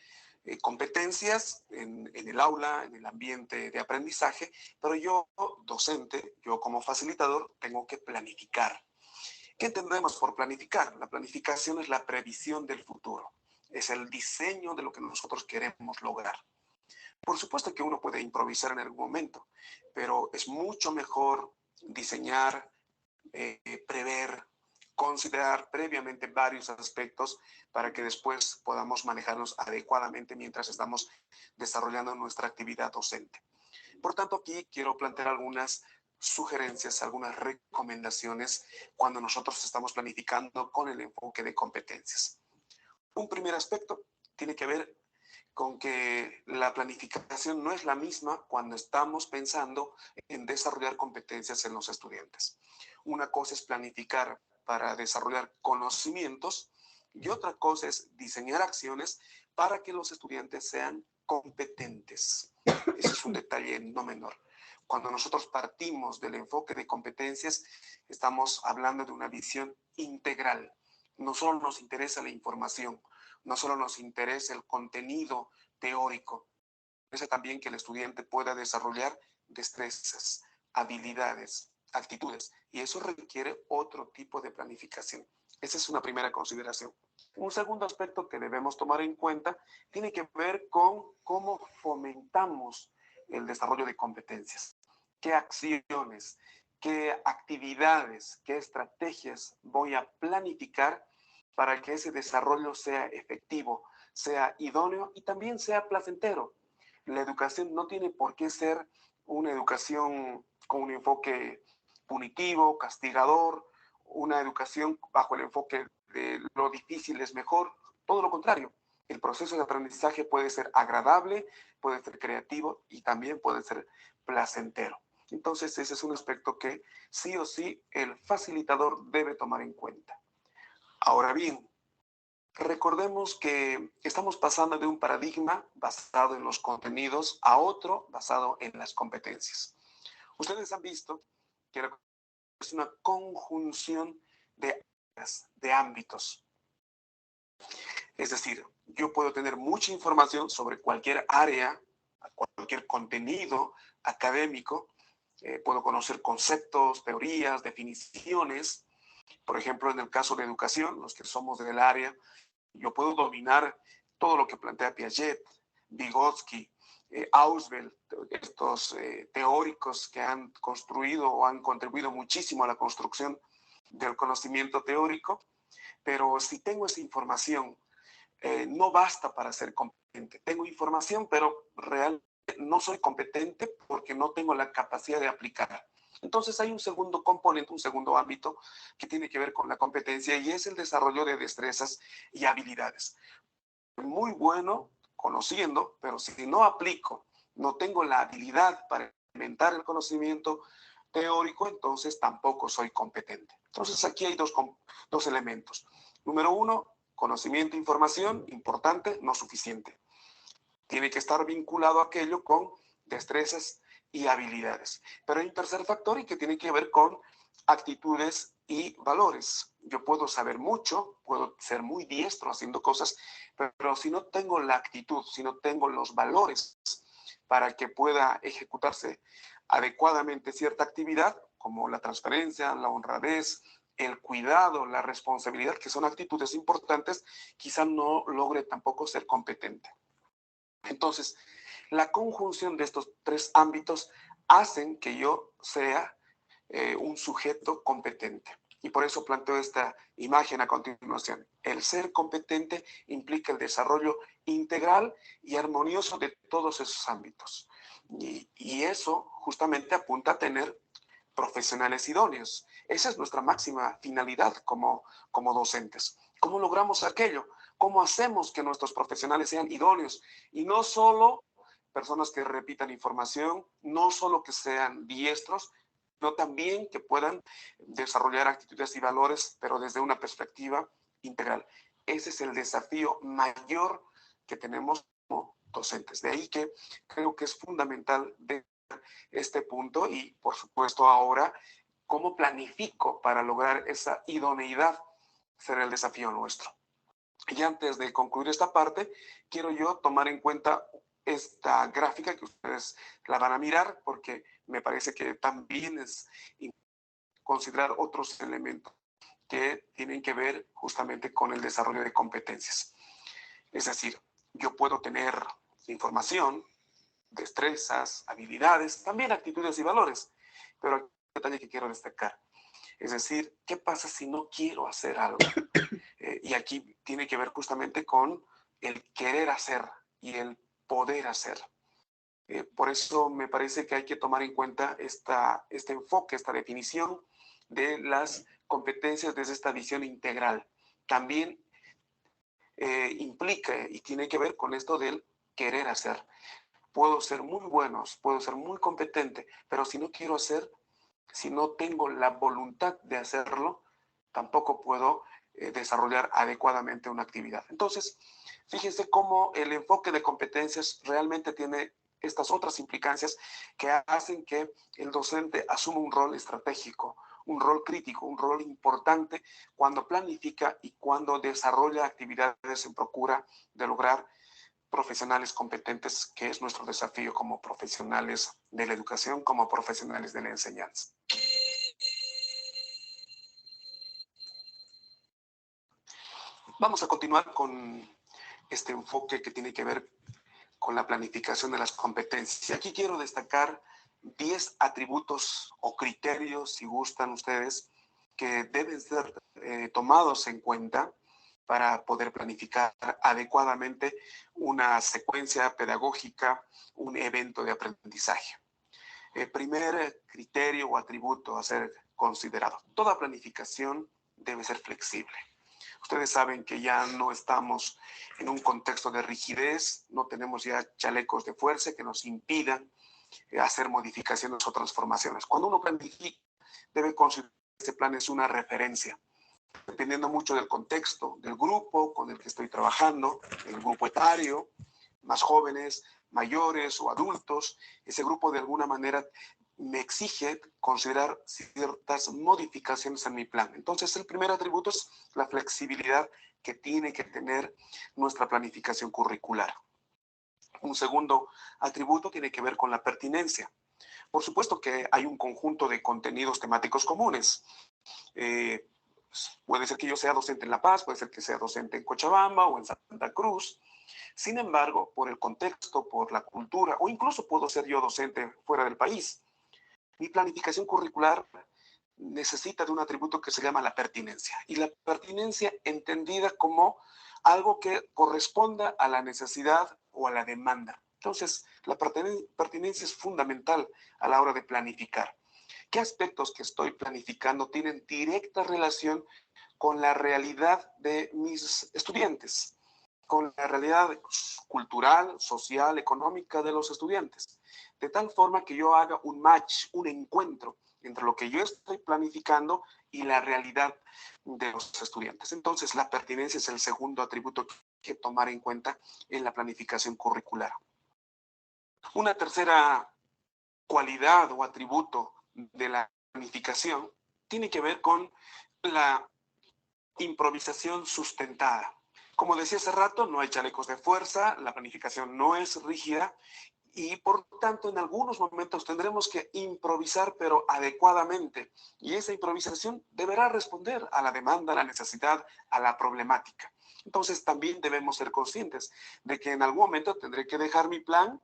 competencias en el aula, en el ambiente de aprendizaje, pero yo, docente, yo como facilitador, tengo que planificar. ¿Qué entendemos por planificar? La planificación es la previsión del futuro, es el diseño de lo que nosotros queremos lograr. Por supuesto que uno puede improvisar en algún momento, pero es mucho mejor diseñar, prever, considerar previamente varios aspectos para que después podamos manejarnos adecuadamente mientras estamos desarrollando nuestra actividad docente. Por tanto, aquí quiero plantear algunas sugerencias, algunas recomendaciones cuando nosotros estamos planificando con el enfoque de competencias. Un primer aspecto tiene que ver con que la planificación no es la misma cuando estamos pensando en desarrollar competencias en los estudiantes. Una cosa es planificar para desarrollar conocimientos y otra cosa es diseñar acciones para que los estudiantes sean competentes. Ese es un detalle no menor. Cuando nosotros partimos del enfoque de competencias, estamos hablando de una visión integral. No solo nos interesa la información, no solo nos interesa el contenido teórico, es también que el estudiante pueda desarrollar destrezas, habilidades, actitudes, y eso requiere otro tipo de planificación. Esa es una primera consideración. Un segundo aspecto que debemos tomar en cuenta tiene que ver con cómo fomentamos el desarrollo de competencias. ¿Qué acciones, qué actividades, qué estrategias voy a planificar para que ese desarrollo sea efectivo, sea idóneo y también sea placentero? La educación no tiene por qué ser una educación con un enfoque punitivo, castigador, una educación bajo el enfoque de lo difícil es mejor. Todo lo contrario, el proceso de aprendizaje puede ser agradable, puede ser creativo y también puede ser placentero. Entonces, ese es un aspecto que sí o sí el facilitador debe tomar en cuenta. Ahora bien, recordemos que estamos pasando de un paradigma basado en los contenidos a otro basado en las competencias. Ustedes han visto que es una conjunción de áreas, de ámbitos. Es decir, yo puedo tener mucha información sobre cualquier área, cualquier contenido académico, puedo conocer conceptos, teorías, definiciones. Por ejemplo, en el caso de educación, los que somos del área, yo puedo dominar todo lo que plantea Piaget, Vygotsky, Ausubel, estos teóricos que han construido o han contribuido muchísimo a la construcción del conocimiento teórico, pero si tengo esa información, no basta para ser competente. Tengo información, pero realmente no soy competente porque no tengo la capacidad de aplicar. Entonces hay un segundo componente, un segundo ámbito que tiene que ver con la competencia y es el desarrollo de destrezas y habilidades. Muy bueno conociendo, pero si no aplico, no tengo la habilidad para implementar el conocimiento teórico, entonces tampoco soy competente. Entonces aquí hay dos elementos. Número uno, conocimiento e información, importante, no suficiente. Tiene que estar vinculado aquello con destrezas y habilidades. Pero hay un tercer factor y que tiene que ver con actitudes y valores. Yo puedo saber mucho, puedo ser muy diestro haciendo cosas, pero si no tengo la actitud, si no tengo los valores para que pueda ejecutarse adecuadamente cierta actividad, como la transparencia, la honradez, el cuidado, la responsabilidad, que son actitudes importantes, quizá no logre tampoco ser competente. Entonces, la conjunción de estos tres ámbitos hacen que yo sea un sujeto competente. Y por eso planteo esta imagen a continuación. El ser competente implica el desarrollo integral y armonioso de todos esos ámbitos. Y eso justamente apunta a tener profesionales idóneos. Esa es nuestra máxima finalidad como docentes. ¿Cómo logramos aquello? ¿Cómo hacemos que nuestros profesionales sean idóneos? Y no solo personas que repitan información, no solo que sean diestros, sino también que puedan desarrollar actitudes y valores, pero desde una perspectiva integral. Ese es el desafío mayor que tenemos como docentes. De ahí que creo que es fundamental de este punto y, por supuesto, ahora, ¿cómo planifico para lograr esa idoneidad? Será el desafío nuestro. Y antes de concluir esta parte, quiero yo tomar en cuenta esta gráfica que ustedes la van a mirar porque me parece que también es considerar otros elementos que tienen que ver justamente con el desarrollo de competencias. Es decir, yo puedo tener información, destrezas, habilidades, también actitudes y valores, pero hay un detalle que quiero destacar. Es decir, ¿qué pasa si no quiero hacer algo? Y aquí tiene que ver justamente con el querer hacer y el poder hacer. Por eso me parece que hay que tomar en cuenta este enfoque, esta definición de las competencias desde esta visión integral. También implica y tiene que ver con esto del querer hacer. Puedo ser muy bueno, puedo ser muy competente, pero si no quiero hacer, si no tengo la voluntad de hacerlo, tampoco puedo desarrollar adecuadamente una actividad. Entonces, fíjense cómo el enfoque de competencias realmente tiene estas otras implicancias que hacen que el docente asuma un rol estratégico, un rol crítico, un rol importante cuando planifica y cuando desarrolla actividades en procura de lograr profesionales competentes, que es nuestro desafío como profesionales de la educación, como profesionales de la enseñanza. Vamos a continuar con este enfoque que tiene que ver con la planificación de las competencias. Y aquí quiero destacar 10 atributos o criterios, si gustan ustedes, que deben ser tomados en cuenta para poder planificar adecuadamente una secuencia pedagógica, un evento de aprendizaje. El primer criterio o atributo a ser considerado: toda planificación debe ser flexible. Ustedes saben que ya no estamos en un contexto de rigidez, no tenemos ya chalecos de fuerza que nos impidan hacer modificaciones o transformaciones. Cuando uno planifica, debe considerar que este plan es una referencia, dependiendo mucho del contexto, del grupo con el que estoy trabajando, el grupo etario, más jóvenes, mayores o adultos. Ese grupo de alguna manera me exige considerar ciertas modificaciones en mi plan. Entonces, el primer atributo es la flexibilidad que tiene que tener nuestra planificación curricular. Un segundo atributo tiene que ver con la pertinencia. Por supuesto que hay un conjunto de contenidos temáticos comunes. Puede ser que yo sea docente en La Paz, puede ser que sea docente en Cochabamba o en Santa Cruz. Sin embargo, por el contexto, por la cultura, o incluso puedo ser yo docente fuera del país, mi planificación curricular necesita de un atributo que se llama la pertinencia. Y la pertinencia entendida como algo que corresponda a la necesidad o a la demanda. Entonces, la pertinencia es fundamental a la hora de planificar. ¿Qué aspectos que estoy planificando tienen directa relación con la realidad de mis estudiantes, con la realidad cultural, social, económica de los estudiantes? De tal forma que yo haga un match, un encuentro entre lo que yo estoy planificando y la realidad de los estudiantes. Entonces, la pertinencia es el segundo atributo que hay que tomar en cuenta en la planificación curricular. Una tercera cualidad o atributo de la planificación tiene que ver con la improvisación sustentada. Como decía hace rato, no hay chalecos de fuerza, la planificación no es rígida y por tanto en algunos momentos tendremos que improvisar, pero adecuadamente. Y esa improvisación deberá responder a la demanda, a la necesidad, a la problemática. Entonces también debemos ser conscientes de que en algún momento tendré que dejar mi plan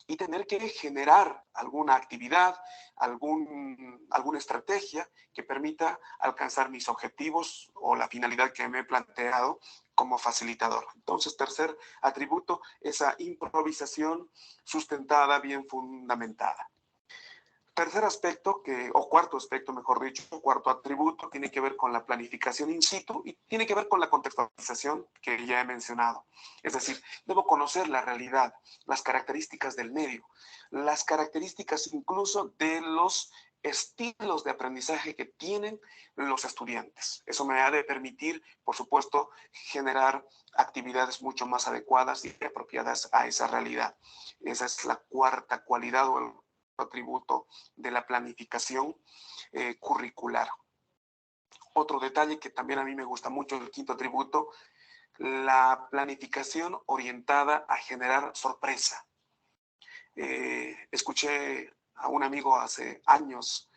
y tener que generar alguna actividad, alguna estrategia que permita alcanzar mis objetivos o la finalidad que me he planteado como facilitador. Entonces, tercer atributo, esa improvisación sustentada, bien fundamentada. Tercer aspecto, o cuarto aspecto, mejor dicho, cuarto atributo, tiene que ver con la planificación in situ y tiene que ver con la contextualización que ya he mencionado. Es decir, debo conocer la realidad, las características del medio, las características incluso de los estilos de aprendizaje que tienen los estudiantes. Eso me ha de permitir, por supuesto, generar actividades mucho más adecuadas y apropiadas a esa realidad. Esa es la cuarta cualidad o el atributo de la planificación curricular. Otro detalle que también a mí me gusta mucho, el quinto atributo, la planificación orientada a generar sorpresa. Escuché a un amigo hace años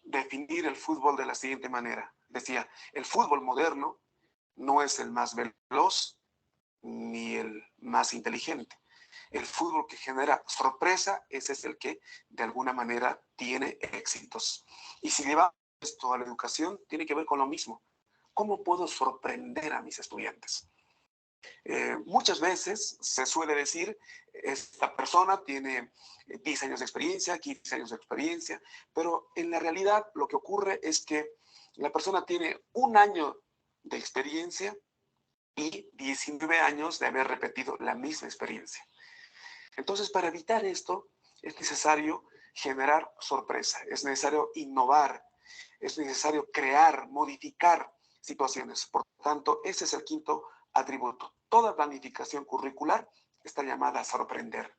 definir el fútbol de la siguiente manera. Decía, el fútbol moderno no es el más veloz ni el más inteligente. El fútbol que genera sorpresa, ese es el que de alguna manera tiene éxitos. Y si llevamos esto a la educación, tiene que ver con lo mismo. ¿Cómo puedo sorprender a mis estudiantes? Muchas veces se suele decir, esta persona tiene 10 años de experiencia, 15 años de experiencia, pero en la realidad lo que ocurre es que la persona tiene 1 año de experiencia y 19 años de haber repetido la misma experiencia. Entonces, para evitar esto, es necesario generar sorpresa, es necesario innovar, es necesario crear, modificar situaciones. Por tanto, ese es el quinto atributo. Toda planificación curricular está llamada a sorprender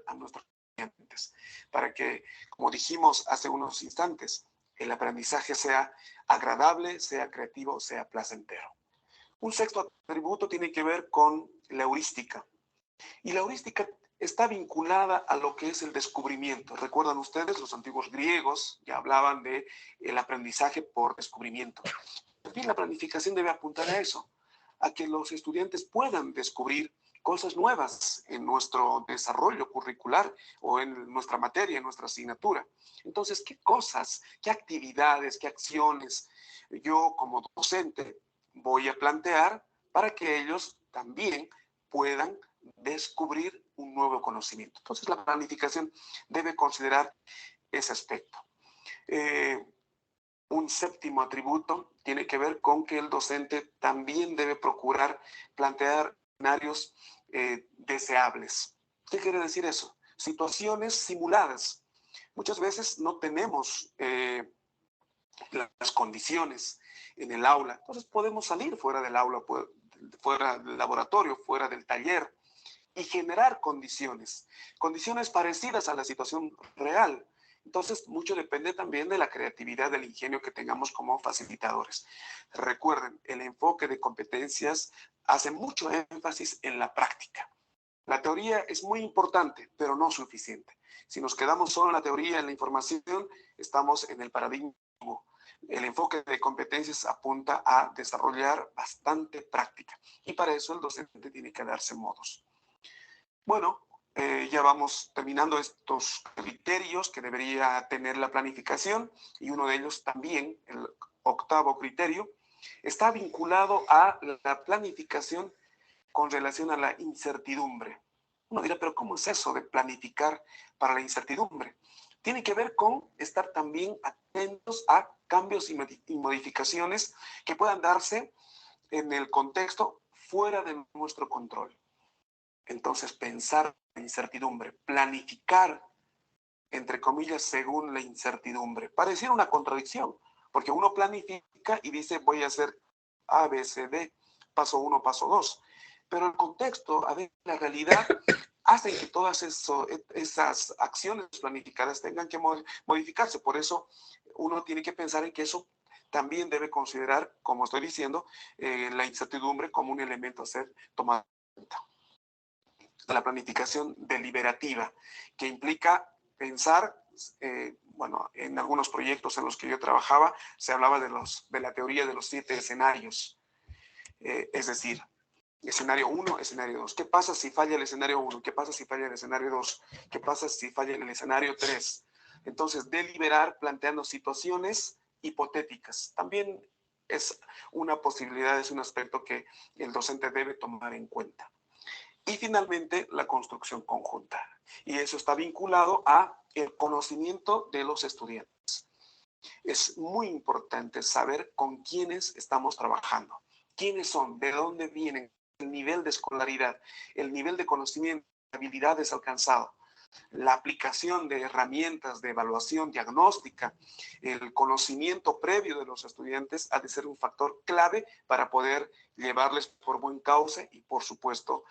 a nuestros estudiantes, para que, como dijimos hace unos instantes, el aprendizaje sea agradable, sea creativo, sea placentero. Un sexto atributo tiene que ver con la heurística. Y la heurística está vinculada a lo que es el descubrimiento. ¿Recuerdan ustedes? Los antiguos griegos ya hablaban de el aprendizaje por descubrimiento. También la planificación debe apuntar a eso, a que los estudiantes puedan descubrir cosas nuevas en nuestro desarrollo curricular o en nuestra materia, en nuestra asignatura. Entonces, ¿qué cosas, qué actividades, qué acciones yo como docente voy a plantear para que ellos también puedan descubrir un nuevo conocimiento? Entonces, la planificación debe considerar ese aspecto. Un séptimo atributo tiene que ver con que el docente también debe procurar plantear escenarios deseables. ¿Qué quiere decir eso? Situaciones simuladas. Muchas veces no tenemos las condiciones en el aula, entonces podemos salir fuera del aula, fuera del laboratorio, fuera del taller, y generar condiciones parecidas a la situación real. Entonces, mucho depende también de la creatividad, del ingenio que tengamos como facilitadores. Recuerden, el enfoque de competencias hace mucho énfasis en la práctica. La teoría es muy importante, pero no suficiente. Si nos quedamos solo en la teoría, en la información, estamos en el paradigma. El enfoque de competencias apunta a desarrollar bastante práctica. Y para eso el docente tiene que darse modos. Bueno, ya vamos terminando estos criterios que debería tener la planificación, y uno de ellos también, el octavo criterio, está vinculado a la planificación con relación a la incertidumbre. Uno dirá, pero ¿cómo es eso de planificar para la incertidumbre? Tiene que ver con estar también atentos a cambios y modificaciones que puedan darse en el contexto fuera de nuestro control. Entonces, pensar en incertidumbre, planificar, entre comillas, según la incertidumbre. Pareciera una contradicción, porque uno planifica y dice, voy a hacer A, B, C, D, paso 1, paso 2. Pero el contexto, a ver, la realidad, hace que todas esas acciones planificadas tengan que modificarse. Por eso, uno tiene que pensar en que eso también debe considerar, como estoy diciendo, la incertidumbre como un elemento a ser tomado en cuenta. La planificación deliberativa, que implica pensar, bueno, en algunos proyectos en los que yo trabajaba, se hablaba de la teoría de los 7 escenarios. Es decir, escenario 1, escenario 2. ¿Qué pasa si falla el escenario 1? ¿Qué pasa si falla el escenario 2? ¿Qué pasa si falla el escenario 3? Entonces, deliberar planteando situaciones hipotéticas. También es una posibilidad, es un aspecto que el docente debe tomar en cuenta. Y finalmente, la construcción conjunta. Y eso está vinculado a el conocimiento de los estudiantes. Es muy importante saber con quiénes estamos trabajando, quiénes son, de dónde vienen, el nivel de escolaridad, el nivel de conocimiento, habilidades alcanzado, la aplicación de herramientas de evaluación diagnóstica, el conocimiento previo de los estudiantes ha de ser un factor clave para poder llevarles por buen cauce y, por supuesto,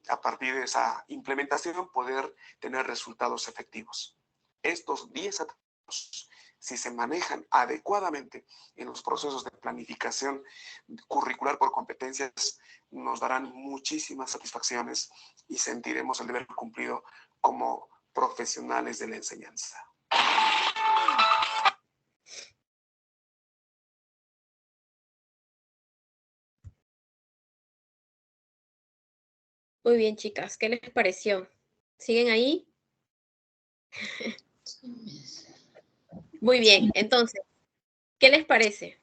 a partir de esa implementación poder tener resultados efectivos. Estos 10 atributos, si se manejan adecuadamente en los procesos de planificación curricular por competencias, nos darán muchísimas satisfacciones y sentiremos el deber cumplido como profesionales de la enseñanza. Muy bien, chicas, ¿qué les pareció? ¿Siguen ahí? Muy bien, entonces, ¿qué les parece?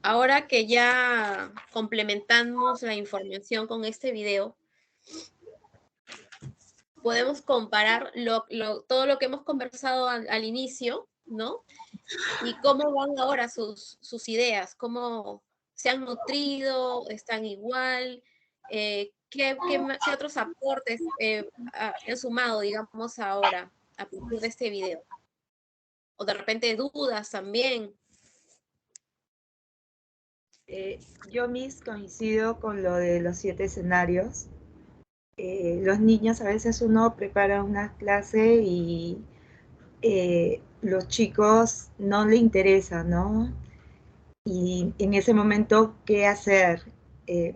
Ahora que ya complementamos la información con este video, podemos comparar todo lo que hemos conversado al inicio, ¿no? Y cómo van ahora sus ideas, cómo se han nutrido, están igual, qué otros aportes han sumado, digamos, ahora, a partir de este video. O de repente dudas también. Yo coincido con lo de los 7 escenarios. Los niños, a veces uno prepara una clase y los chicos no le interesa, ¿no? Y en ese momento, ¿qué hacer?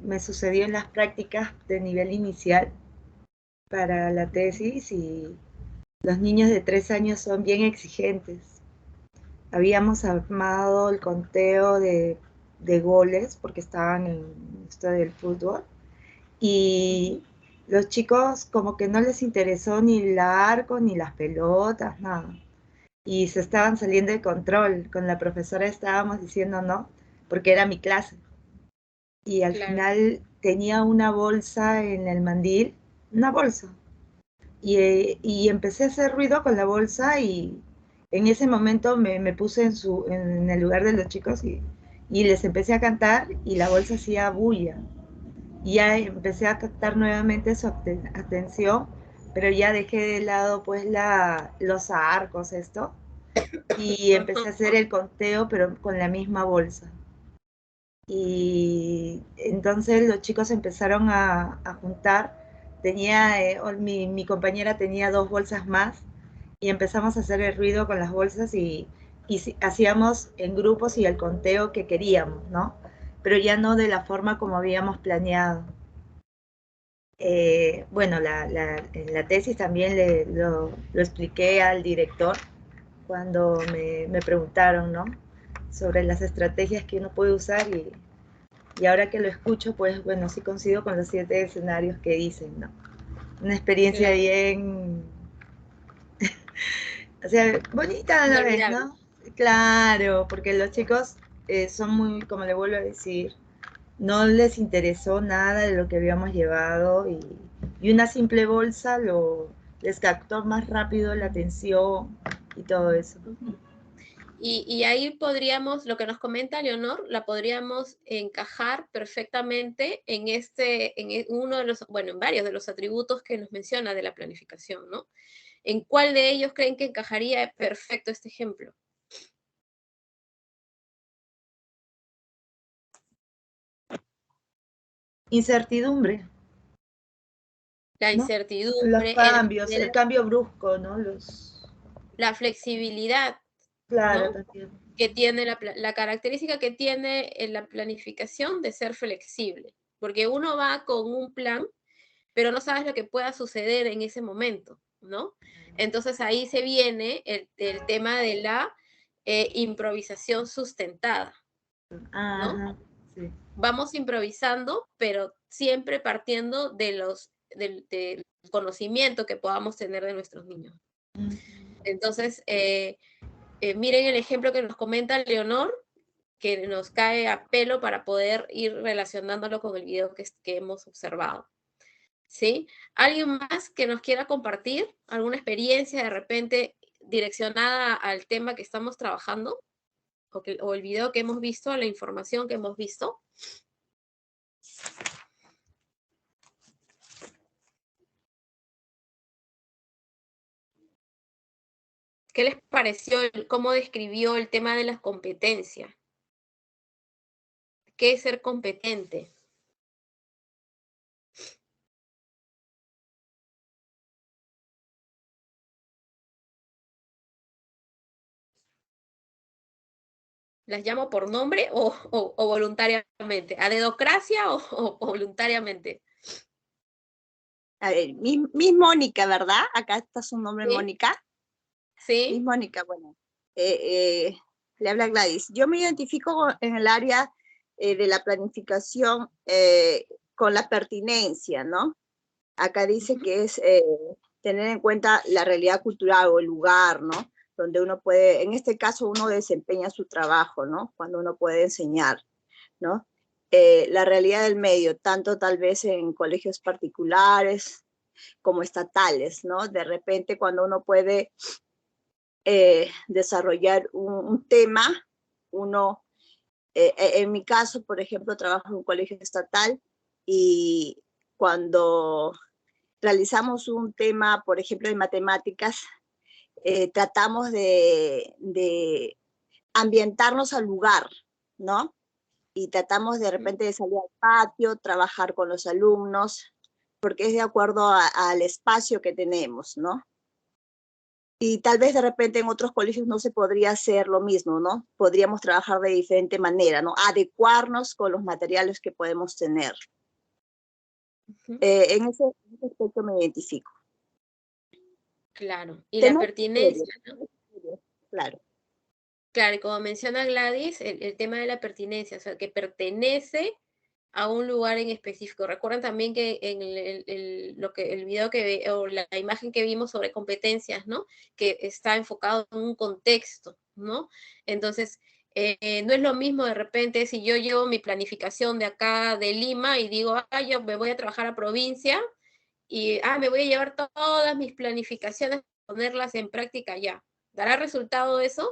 Me sucedió en las prácticas de nivel inicial para la tesis y los niños de 3 años son bien exigentes. Habíamos armado el conteo de goles porque estaban en esto del fútbol y los chicos como que no les interesó ni el arco, ni las pelotas, nada. Y se estaban saliendo de control. Con la profesora estábamos diciendo no, porque era mi clase. Y al final tenía una bolsa en el mandil, una bolsa. Y empecé a hacer ruido con la bolsa y en ese momento me puse en el lugar de los chicos y les empecé a cantar y la bolsa hacía bulla. Y ya empecé a captar nuevamente su atención, pero ya dejé de lado pues los arcos, esto, y empecé a hacer el conteo, pero con la misma bolsa. Y entonces los chicos empezaron a juntar, mi compañera tenía 2 bolsas más, y empezamos a hacer el ruido con las bolsas y hacíamos en grupos y el conteo que queríamos, ¿no? Pero ya no de la forma como habíamos planeado. Bueno, en la tesis también lo expliqué al director cuando me preguntaron, ¿no? Sobre las estrategias que uno puede usar y ahora que lo escucho, pues bueno, sí coincido con los 7 escenarios que dicen, ¿no? Una experiencia bien, o sea, bonita a la vez, ¿no? Claro, porque los chicos son muy, como le vuelvo a decir, no les interesó nada de lo que habíamos llevado y una simple bolsa les captó más rápido la atención y todo eso. Y ahí podríamos, lo que nos comenta Leonor, la podríamos encajar perfectamente en uno de los, bueno, en varios de los atributos que nos menciona de la planificación, ¿no? ¿En cuál de ellos creen que encajaría perfecto este ejemplo? Incertidumbre. La incertidumbre. Los cambios, el cambio brusco, ¿no? La flexibilidad. Claro, ¿no? también. Que tiene la característica que tiene en la planificación de ser flexible. Porque uno va con un plan, pero no sabes lo que pueda suceder en ese momento, ¿no? Entonces ahí se viene el tema de la improvisación sustentada, ¿no? Ajá, sí. Vamos improvisando, pero siempre partiendo del conocimiento que podamos tener de nuestros niños. Entonces, miren el ejemplo que nos comenta Leonor, que nos cae a pelo para poder ir relacionándolo con el video que hemos observado. ¿Sí? ¿Alguien más que nos quiera compartir alguna experiencia de repente direccionada al tema que estamos trabajando? O el video que hemos visto, la información que hemos visto. ¿Qué les pareció? ¿Cómo describió el tema de las competencias? ¿Qué es ser competente? ¿Las llamo por nombre o voluntariamente? ¿A dedocracia o voluntariamente? A ver, Miss Mónica, ¿verdad? Acá está su nombre, ¿Sí? Mónica. Sí. Miss Mónica, bueno, le habla Gladys. Yo me identifico en el área de la planificación con la pertinencia, ¿no? Acá dice que es tener en cuenta la realidad cultural o el lugar, ¿no? Donde uno puede, en este caso uno desempeña su trabajo, ¿no? Cuando uno puede enseñar, ¿no? La realidad del medio, tanto tal vez en colegios particulares como estatales, ¿no? De repente cuando uno puede desarrollar un tema, uno, en mi caso, por ejemplo, trabajo en un colegio estatal y cuando realizamos un tema, por ejemplo, de matemáticas, tratamos de ambientarnos al lugar, ¿no? Y tratamos de repente de salir al patio, trabajar con los alumnos, porque es de acuerdo al espacio que tenemos, ¿no? Y tal vez de repente en otros colegios no se podría hacer lo mismo, ¿no? Podríamos trabajar de diferente manera, ¿no? Adecuarnos con los materiales que podemos tener. En ese aspecto me identifico. Claro, y la pertinencia, ¿no? Claro. Claro, y como menciona Gladys, el tema de la pertinencia, o sea, que pertenece a un lugar en específico. Recuerden también que en el video o la imagen que vimos sobre competencias, ¿no? Que está enfocado en un contexto, ¿no? Entonces, no es lo mismo de repente si yo llevo mi planificación de acá de Lima y digo, yo me voy a trabajar a provincia y me voy a llevar todas mis planificaciones, ponerlas en práctica ya. ¿Dará resultado eso?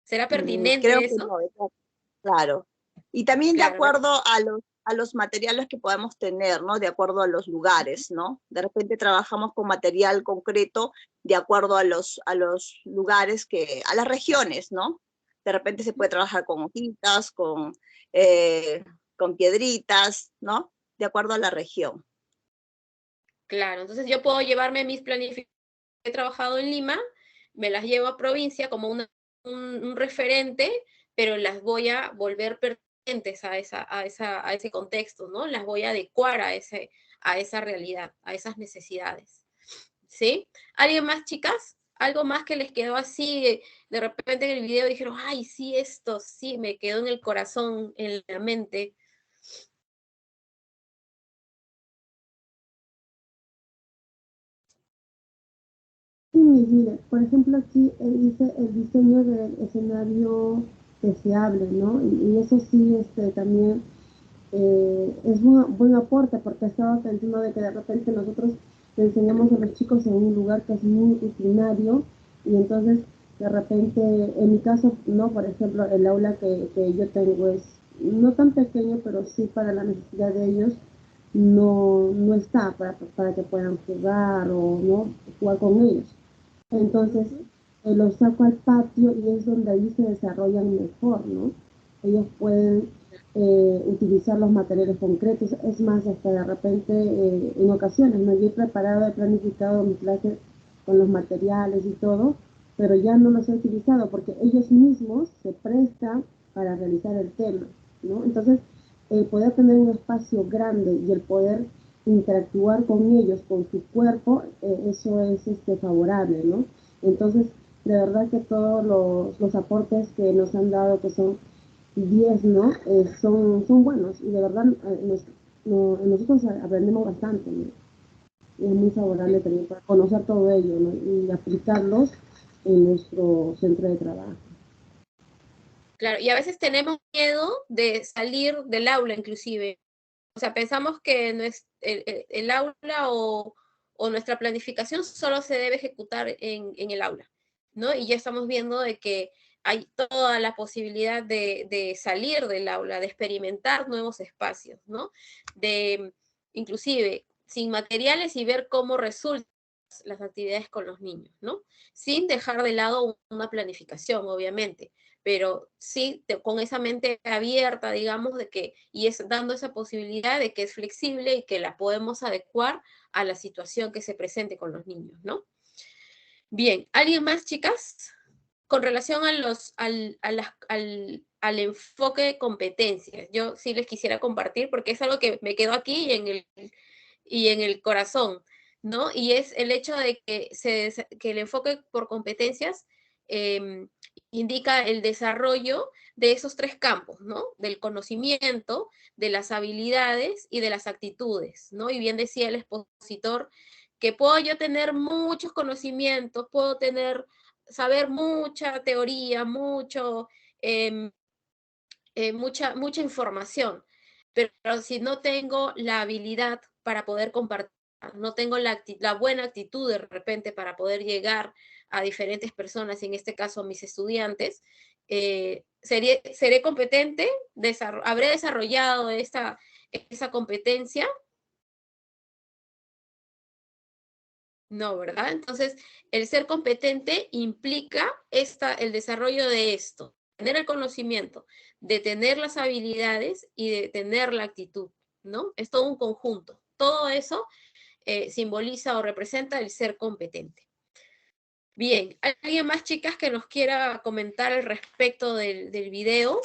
¿Será pertinente Creo que eso? no, claro. Y también de acuerdo a los materiales que podamos tener, ¿no? De acuerdo a los lugares, ¿no? De repente trabajamos con material concreto de acuerdo a los lugares a las regiones, ¿no? De repente se puede trabajar con hojitas, con piedritas, ¿no? De acuerdo a la región. Claro, entonces yo puedo llevarme mis planificaciones que he trabajado en Lima, me las llevo a provincia como un referente, pero las voy a volver pertinentes a ese contexto, ¿no? Las voy a adecuar a esa realidad, a esas necesidades. ¿Sí? ¿Alguien más, chicas? ¿Algo más que les quedó así? De repente en el video dijeron, ay, sí, esto sí, me quedó en el corazón, en la mente. Sí, mire, por ejemplo aquí dice el diseño del escenario deseable, ¿no? Y eso sí, también es un buen aporte porque estaba pensando de que de repente nosotros le enseñamos a los chicos en un lugar que es muy rutinario y entonces de repente, en mi caso, no, por ejemplo, el aula que yo tengo es no tan pequeño, pero sí para la necesidad de ellos no está para que puedan jugar o no jugar con ellos. Entonces, los saco al patio y es donde ahí se desarrollan mejor, ¿no? Ellos pueden utilizar los materiales concretos, es más, hasta de repente, en ocasiones, ¿no? Yo he preparado, he planificado mi clase con los materiales y todo, pero ya no los he utilizado porque ellos mismos se prestan para realizar el tema, ¿no? Entonces, el poder tener un espacio grande y el poder interactuar con ellos, con su cuerpo, eso es favorable, ¿no? Entonces, de verdad que todos los aportes que nos han dado, que son 10, ¿no? Son buenos y de verdad nosotros aprendemos bastante, ¿no? Y es muy favorable también para conocer todo ello, ¿no? Y aplicarlos en nuestro centro de trabajo. Claro, y a veces tenemos miedo de salir del aula inclusive, O sea, pensamos que el aula o nuestra planificación solo se debe ejecutar en el aula, ¿no? Y ya estamos viendo de que hay toda la posibilidad de salir del aula, de experimentar nuevos espacios, ¿no? De inclusive sin materiales y ver cómo resultan las actividades con los niños, ¿no? Sin dejar de lado una planificación, obviamente, pero sí con esa mente abierta, digamos, de que, y es dando esa posibilidad de que es flexible y que la podemos adecuar a la situación que se presente con los niños, ¿no? Bien, ¿alguien más, chicas? Con relación al enfoque de competencias, yo sí les quisiera compartir porque es algo que me quedó aquí y en el corazón, ¿no? Y es el hecho de que el enfoque por competencias indica el desarrollo de esos tres campos, ¿no? Del conocimiento, de las habilidades y de las actitudes, ¿no? Y bien decía el expositor que puedo yo tener muchos conocimientos, puedo saber mucha teoría, mucha información, pero si no tengo la habilidad para poder compartir, no tengo la buena actitud de repente para poder llegar a diferentes personas, en este caso a mis estudiantes, ¿seré competente? ¿Habré desarrollado esa competencia? No, ¿verdad? Entonces, el ser competente implica el desarrollo de esto, tener el conocimiento, de tener las habilidades y de tener la actitud, ¿no? Es todo un conjunto. Todo eso simboliza o representa el ser competente. Bien, ¿alguien más, chicas, que nos quiera comentar al respecto del video?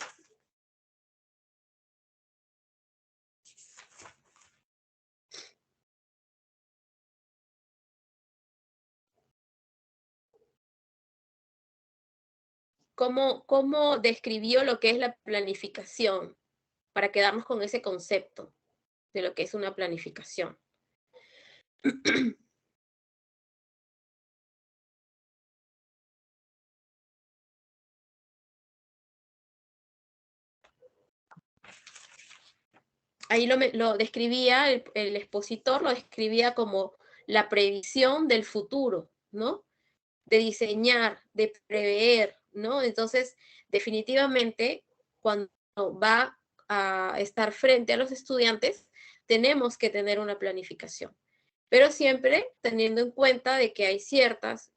¿Cómo describió lo que es la planificación? Para quedarnos con ese concepto de lo que es una planificación. Ahí lo describía, el expositor lo describía como la previsión del futuro, ¿no? De diseñar, de prever, ¿no? Entonces, definitivamente, cuando va a estar frente a los estudiantes, tenemos que tener una planificación, pero siempre teniendo en cuenta de que hay ciertos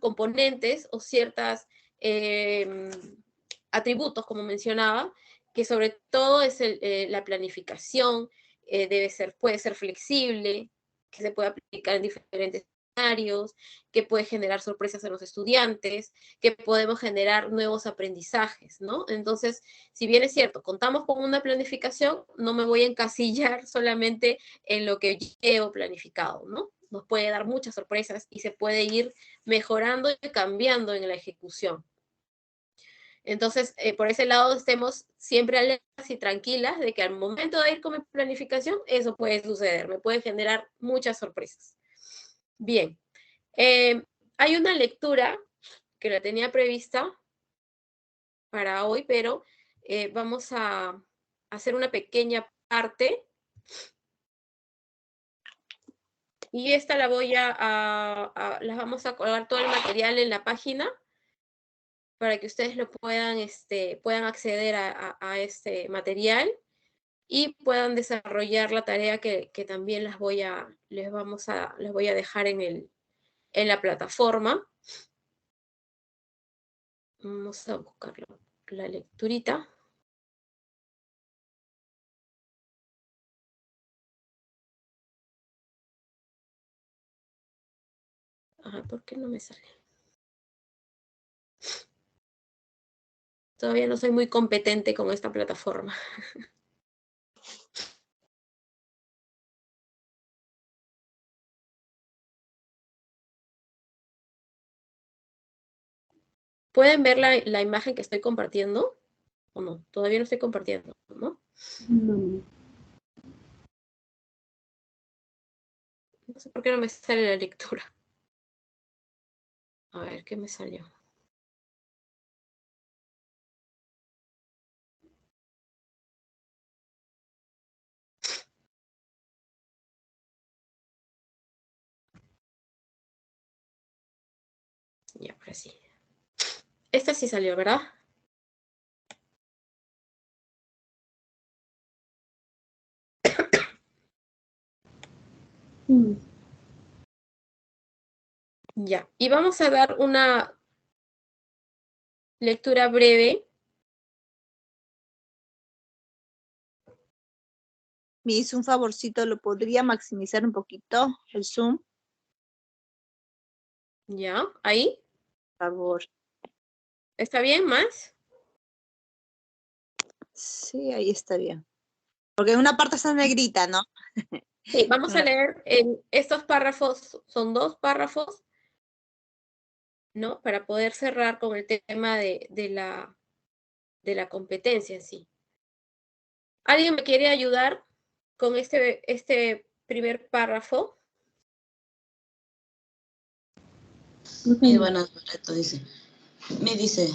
componentes o ciertos atributos, como mencionaba, que sobre todo es la planificación, puede ser flexible, que se puede aplicar en diferentes escenarios, que puede generar sorpresas en los estudiantes, que podemos generar nuevos aprendizajes, ¿no? Entonces, si bien es cierto, contamos con una planificación, no me voy a encasillar solamente en lo que llevo planificado, ¿no? Nos puede dar muchas sorpresas y se puede ir mejorando y cambiando en la ejecución. Entonces, por ese lado, estemos siempre alertas y tranquilas de que al momento de ir con mi planificación, eso puede suceder, me puede generar muchas sorpresas. Bien, hay una lectura que la tenía prevista para hoy, pero vamos a hacer una pequeña parte. Y esta la las vamos a colgar todo el material en la página para que ustedes lo puedan acceder a este material y puedan desarrollar la tarea que también les voy a dejar en la plataforma. Vamos a buscar la lecturita. ¿Por qué no me sale? Todavía no soy muy competente con esta plataforma. ¿Pueden ver la imagen que estoy compartiendo? ¿O no? Todavía no estoy compartiendo, ¿no? No. No sé por qué no me sale la lectura. A ver, ¿qué me salió? Ya, ahora sí. Esta sí salió, ¿verdad? Sí. Ya, y vamos a dar una lectura breve. Me hizo un favorcito, ¿lo podría maximizar un poquito el Zoom? Ya, ahí. Por favor. ¿Está bien más? Sí, ahí está bien. Porque en una parte está negrita, ¿no? Sí, vamos a leer estos párrafos, son 2 párrafos, ¿no? Para poder cerrar con el tema de la competencia en sí. ¿Alguien me quiere ayudar con este primer párrafo? Mi buenas noches, dice. Me dice,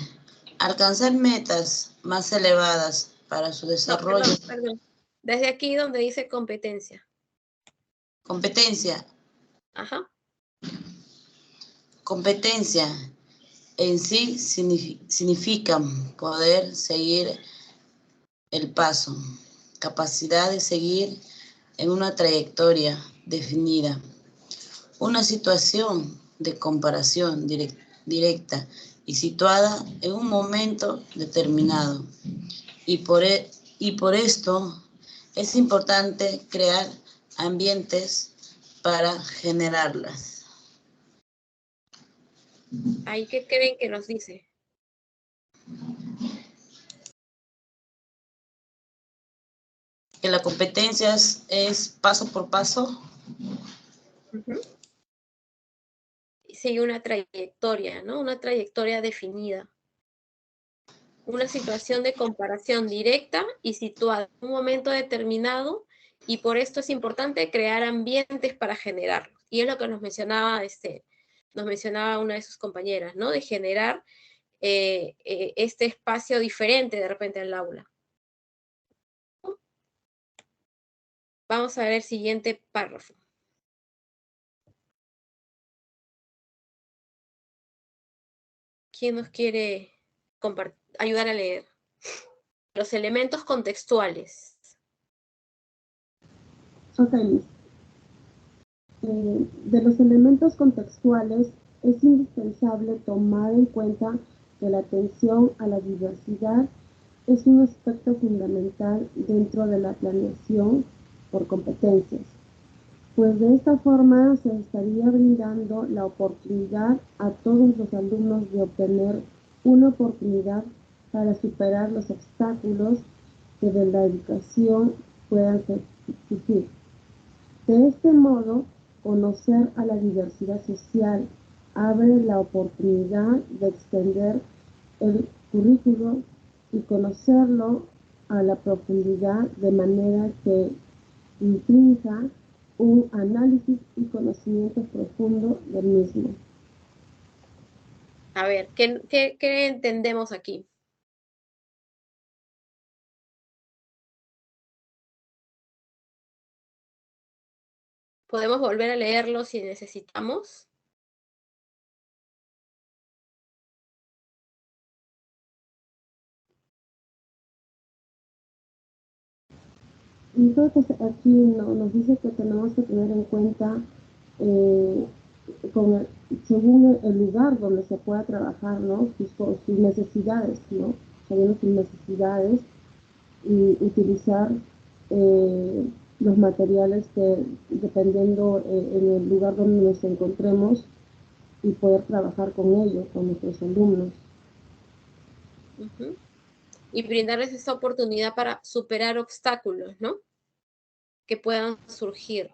alcanzar metas más elevadas para su No, desarrollo. perdón. Desde aquí donde dice competencia. Competencia. Ajá. Competencia en sí significa poder seguir el paso, capacidad de seguir en una trayectoria definida, una situación de comparación directa y situada en un momento determinado. Y por esto es importante crear ambientes para generarlas. ¿Ahí qué creen que nos dice? Que la competencia es paso por paso. Sigue una trayectoria, ¿no? Una trayectoria definida. Una situación de comparación directa y situada en un momento determinado, y por esto es importante crear ambientes para generarlo. Y es lo que nos mencionaba una de sus compañeras, ¿no? De generar este espacio diferente de repente en el aula. Vamos a ver el siguiente párrafo. ¿Quién nos quiere ayudar a leer? Los elementos contextuales. Ok, Liz. De los elementos contextuales es indispensable tomar en cuenta que la atención a la diversidad es un aspecto fundamental dentro de la planeación por competencias, pues de esta forma se estaría brindando la oportunidad a todos los alumnos de obtener una oportunidad para superar los obstáculos que de la educación puedan surgir. De este modo, conocer a la diversidad social abre la oportunidad de extender el currículo y conocerlo a la profundidad de manera que implica un análisis y conocimiento profundo del mismo. A ver, ¿qué entendemos aquí? ¿Podemos volver a leerlo si necesitamos? Entonces aquí nos dice que tenemos que tener en cuenta según el lugar donde se pueda trabajar, ¿no? Sus necesidades, ¿no? Sabiendo sus necesidades y utilizar los materiales que dependiendo en el lugar donde nos encontremos y poder trabajar con ellos, con nuestros alumnos. Y brindarles esa oportunidad para superar obstáculos, ¿no? Que puedan surgir.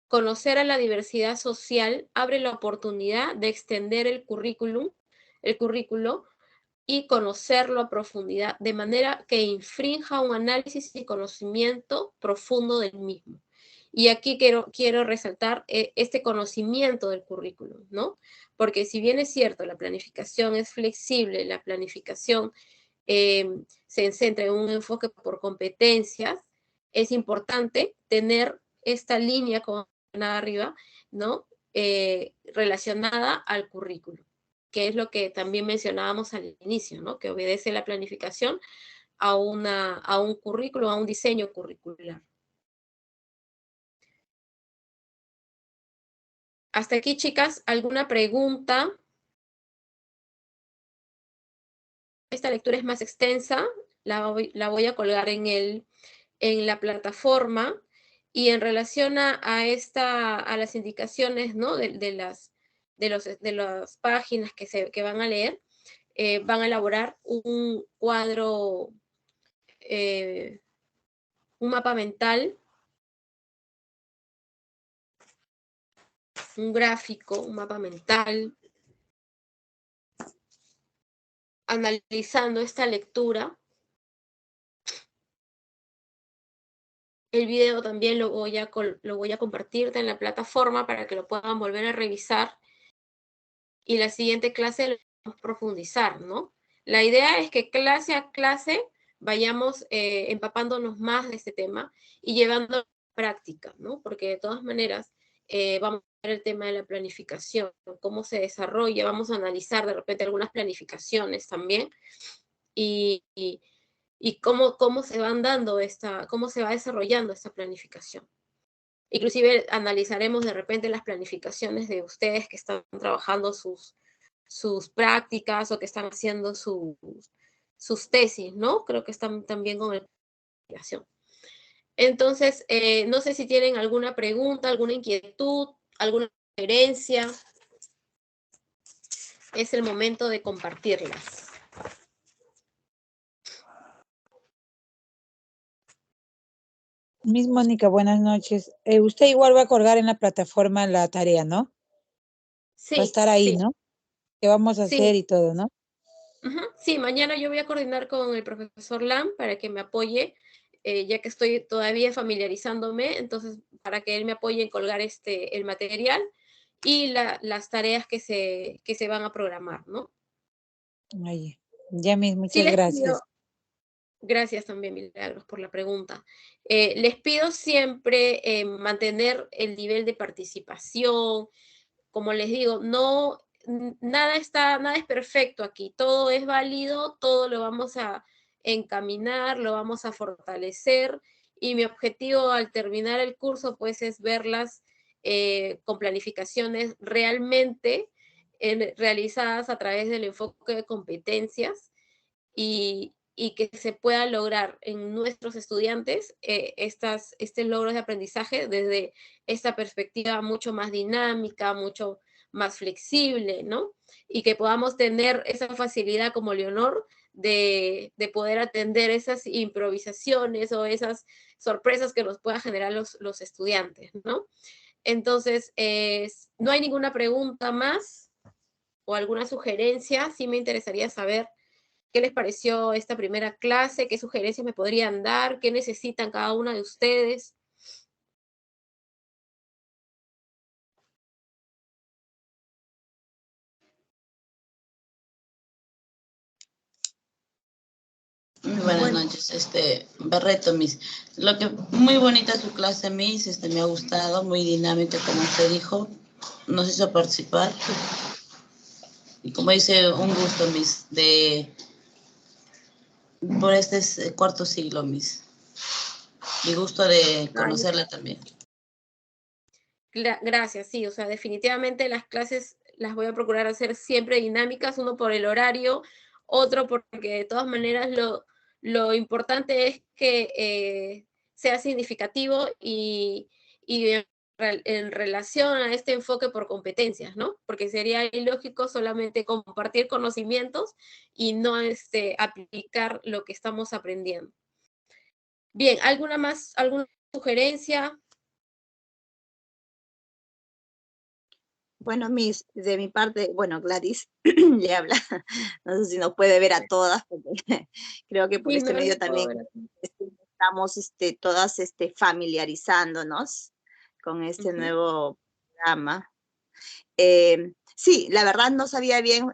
Conocer a la diversidad social abre la oportunidad de extender el currículo y conocerlo a profundidad, de manera que infrinja un análisis y conocimiento profundo del mismo. Y aquí quiero resaltar este conocimiento del currículum, ¿no? Porque si bien es cierto, la planificación es flexible, la planificación se centra en un enfoque por competencias, es importante tener esta línea con mencionaba arriba, ¿no? Relacionada al currículo, que es lo que también mencionábamos al inicio, ¿no? Que obedece la planificación a un currículo, a un diseño curricular. Hasta aquí, chicas, ¿alguna pregunta? Esta lectura es más extensa, la voy a colgar en la plataforma, y en relación a las indicaciones, ¿no? de las páginas que van a leer, van a elaborar un cuadro, un mapa mental, un gráfico, un mapa mental, analizando esta lectura. El video también lo voy a compartir en la plataforma para que lo puedan volver a revisar. Y la siguiente clase lo vamos a profundizar, ¿no? La idea es que clase a clase vayamos empapándonos más de este tema y llevándolo a la práctica, ¿no? Porque de todas maneras vamos a ver el tema de la planificación, cómo se desarrolla, vamos a analizar de repente algunas planificaciones también y cómo se van dando cómo se va desarrollando esta planificación. Inclusive analizaremos de repente las planificaciones de ustedes que están trabajando sus prácticas o que están haciendo sus tesis, ¿no? Creo que están también con la planificación. Entonces, no sé si tienen alguna pregunta, alguna inquietud, alguna sugerencia. Es el momento de compartirlas. Miss Mónica, buenas noches. Usted igual va a colgar en la plataforma la tarea, ¿no? Sí. Va a estar ahí, sí. ¿no? ¿Qué vamos a hacer y todo, no? Sí, mañana yo voy a coordinar con el profesor Lam para que me apoye, ya que estoy todavía familiarizándome, entonces para que él me apoye en colgar el material y las tareas que se van a programar, ¿no? Oye, ya mis, muchas Sí, les gracias. pido, gracias también, Milagros, por la pregunta. Les pido siempre mantener el nivel de participación. Como les digo, nada es perfecto aquí, todo es válido, todo lo vamos a encaminar, lo vamos a fortalecer, y mi objetivo al terminar el curso pues es verlas con planificaciones realmente realizadas a través del enfoque de competencias, y que se pueda lograr en nuestros estudiantes estos logros de aprendizaje desde esta perspectiva mucho más dinámica, mucho más flexible, ¿no? Y que podamos tener esa facilidad como Leonor de poder atender esas improvisaciones o esas sorpresas que nos puedan generar los estudiantes, ¿no? Entonces, no hay ninguna pregunta más o alguna sugerencia. Sí me interesaría saber qué les pareció esta primera clase, qué sugerencias me podrían dar, qué necesitan cada una de ustedes. Muy buenas noches, Barreto, Miss. Muy bonita su clase, Miss, me ha gustado, muy dinámica, como usted dijo, nos hizo participar. Y como dice, un gusto, Miss, por este cuarto siglo, Miss. Y gusto de conocerla también. Gracias, sí, o sea, definitivamente las clases las voy a procurar hacer siempre dinámicas, uno por el horario, otro porque de todas maneras lo importante es que sea significativo y en relación a este enfoque por competencias, ¿no? Porque sería ilógico solamente compartir conocimientos y no aplicar lo que estamos aprendiendo. Bien, ¿alguna sugerencia? Bueno, Miss, de mi parte, bueno, Gladys le habla. No sé si nos puede ver a todas, porque creo que por Sí, este no medio les puedo también ver. estamos todas familiarizándonos con este nuevo programa. Sí, la verdad no sabía bien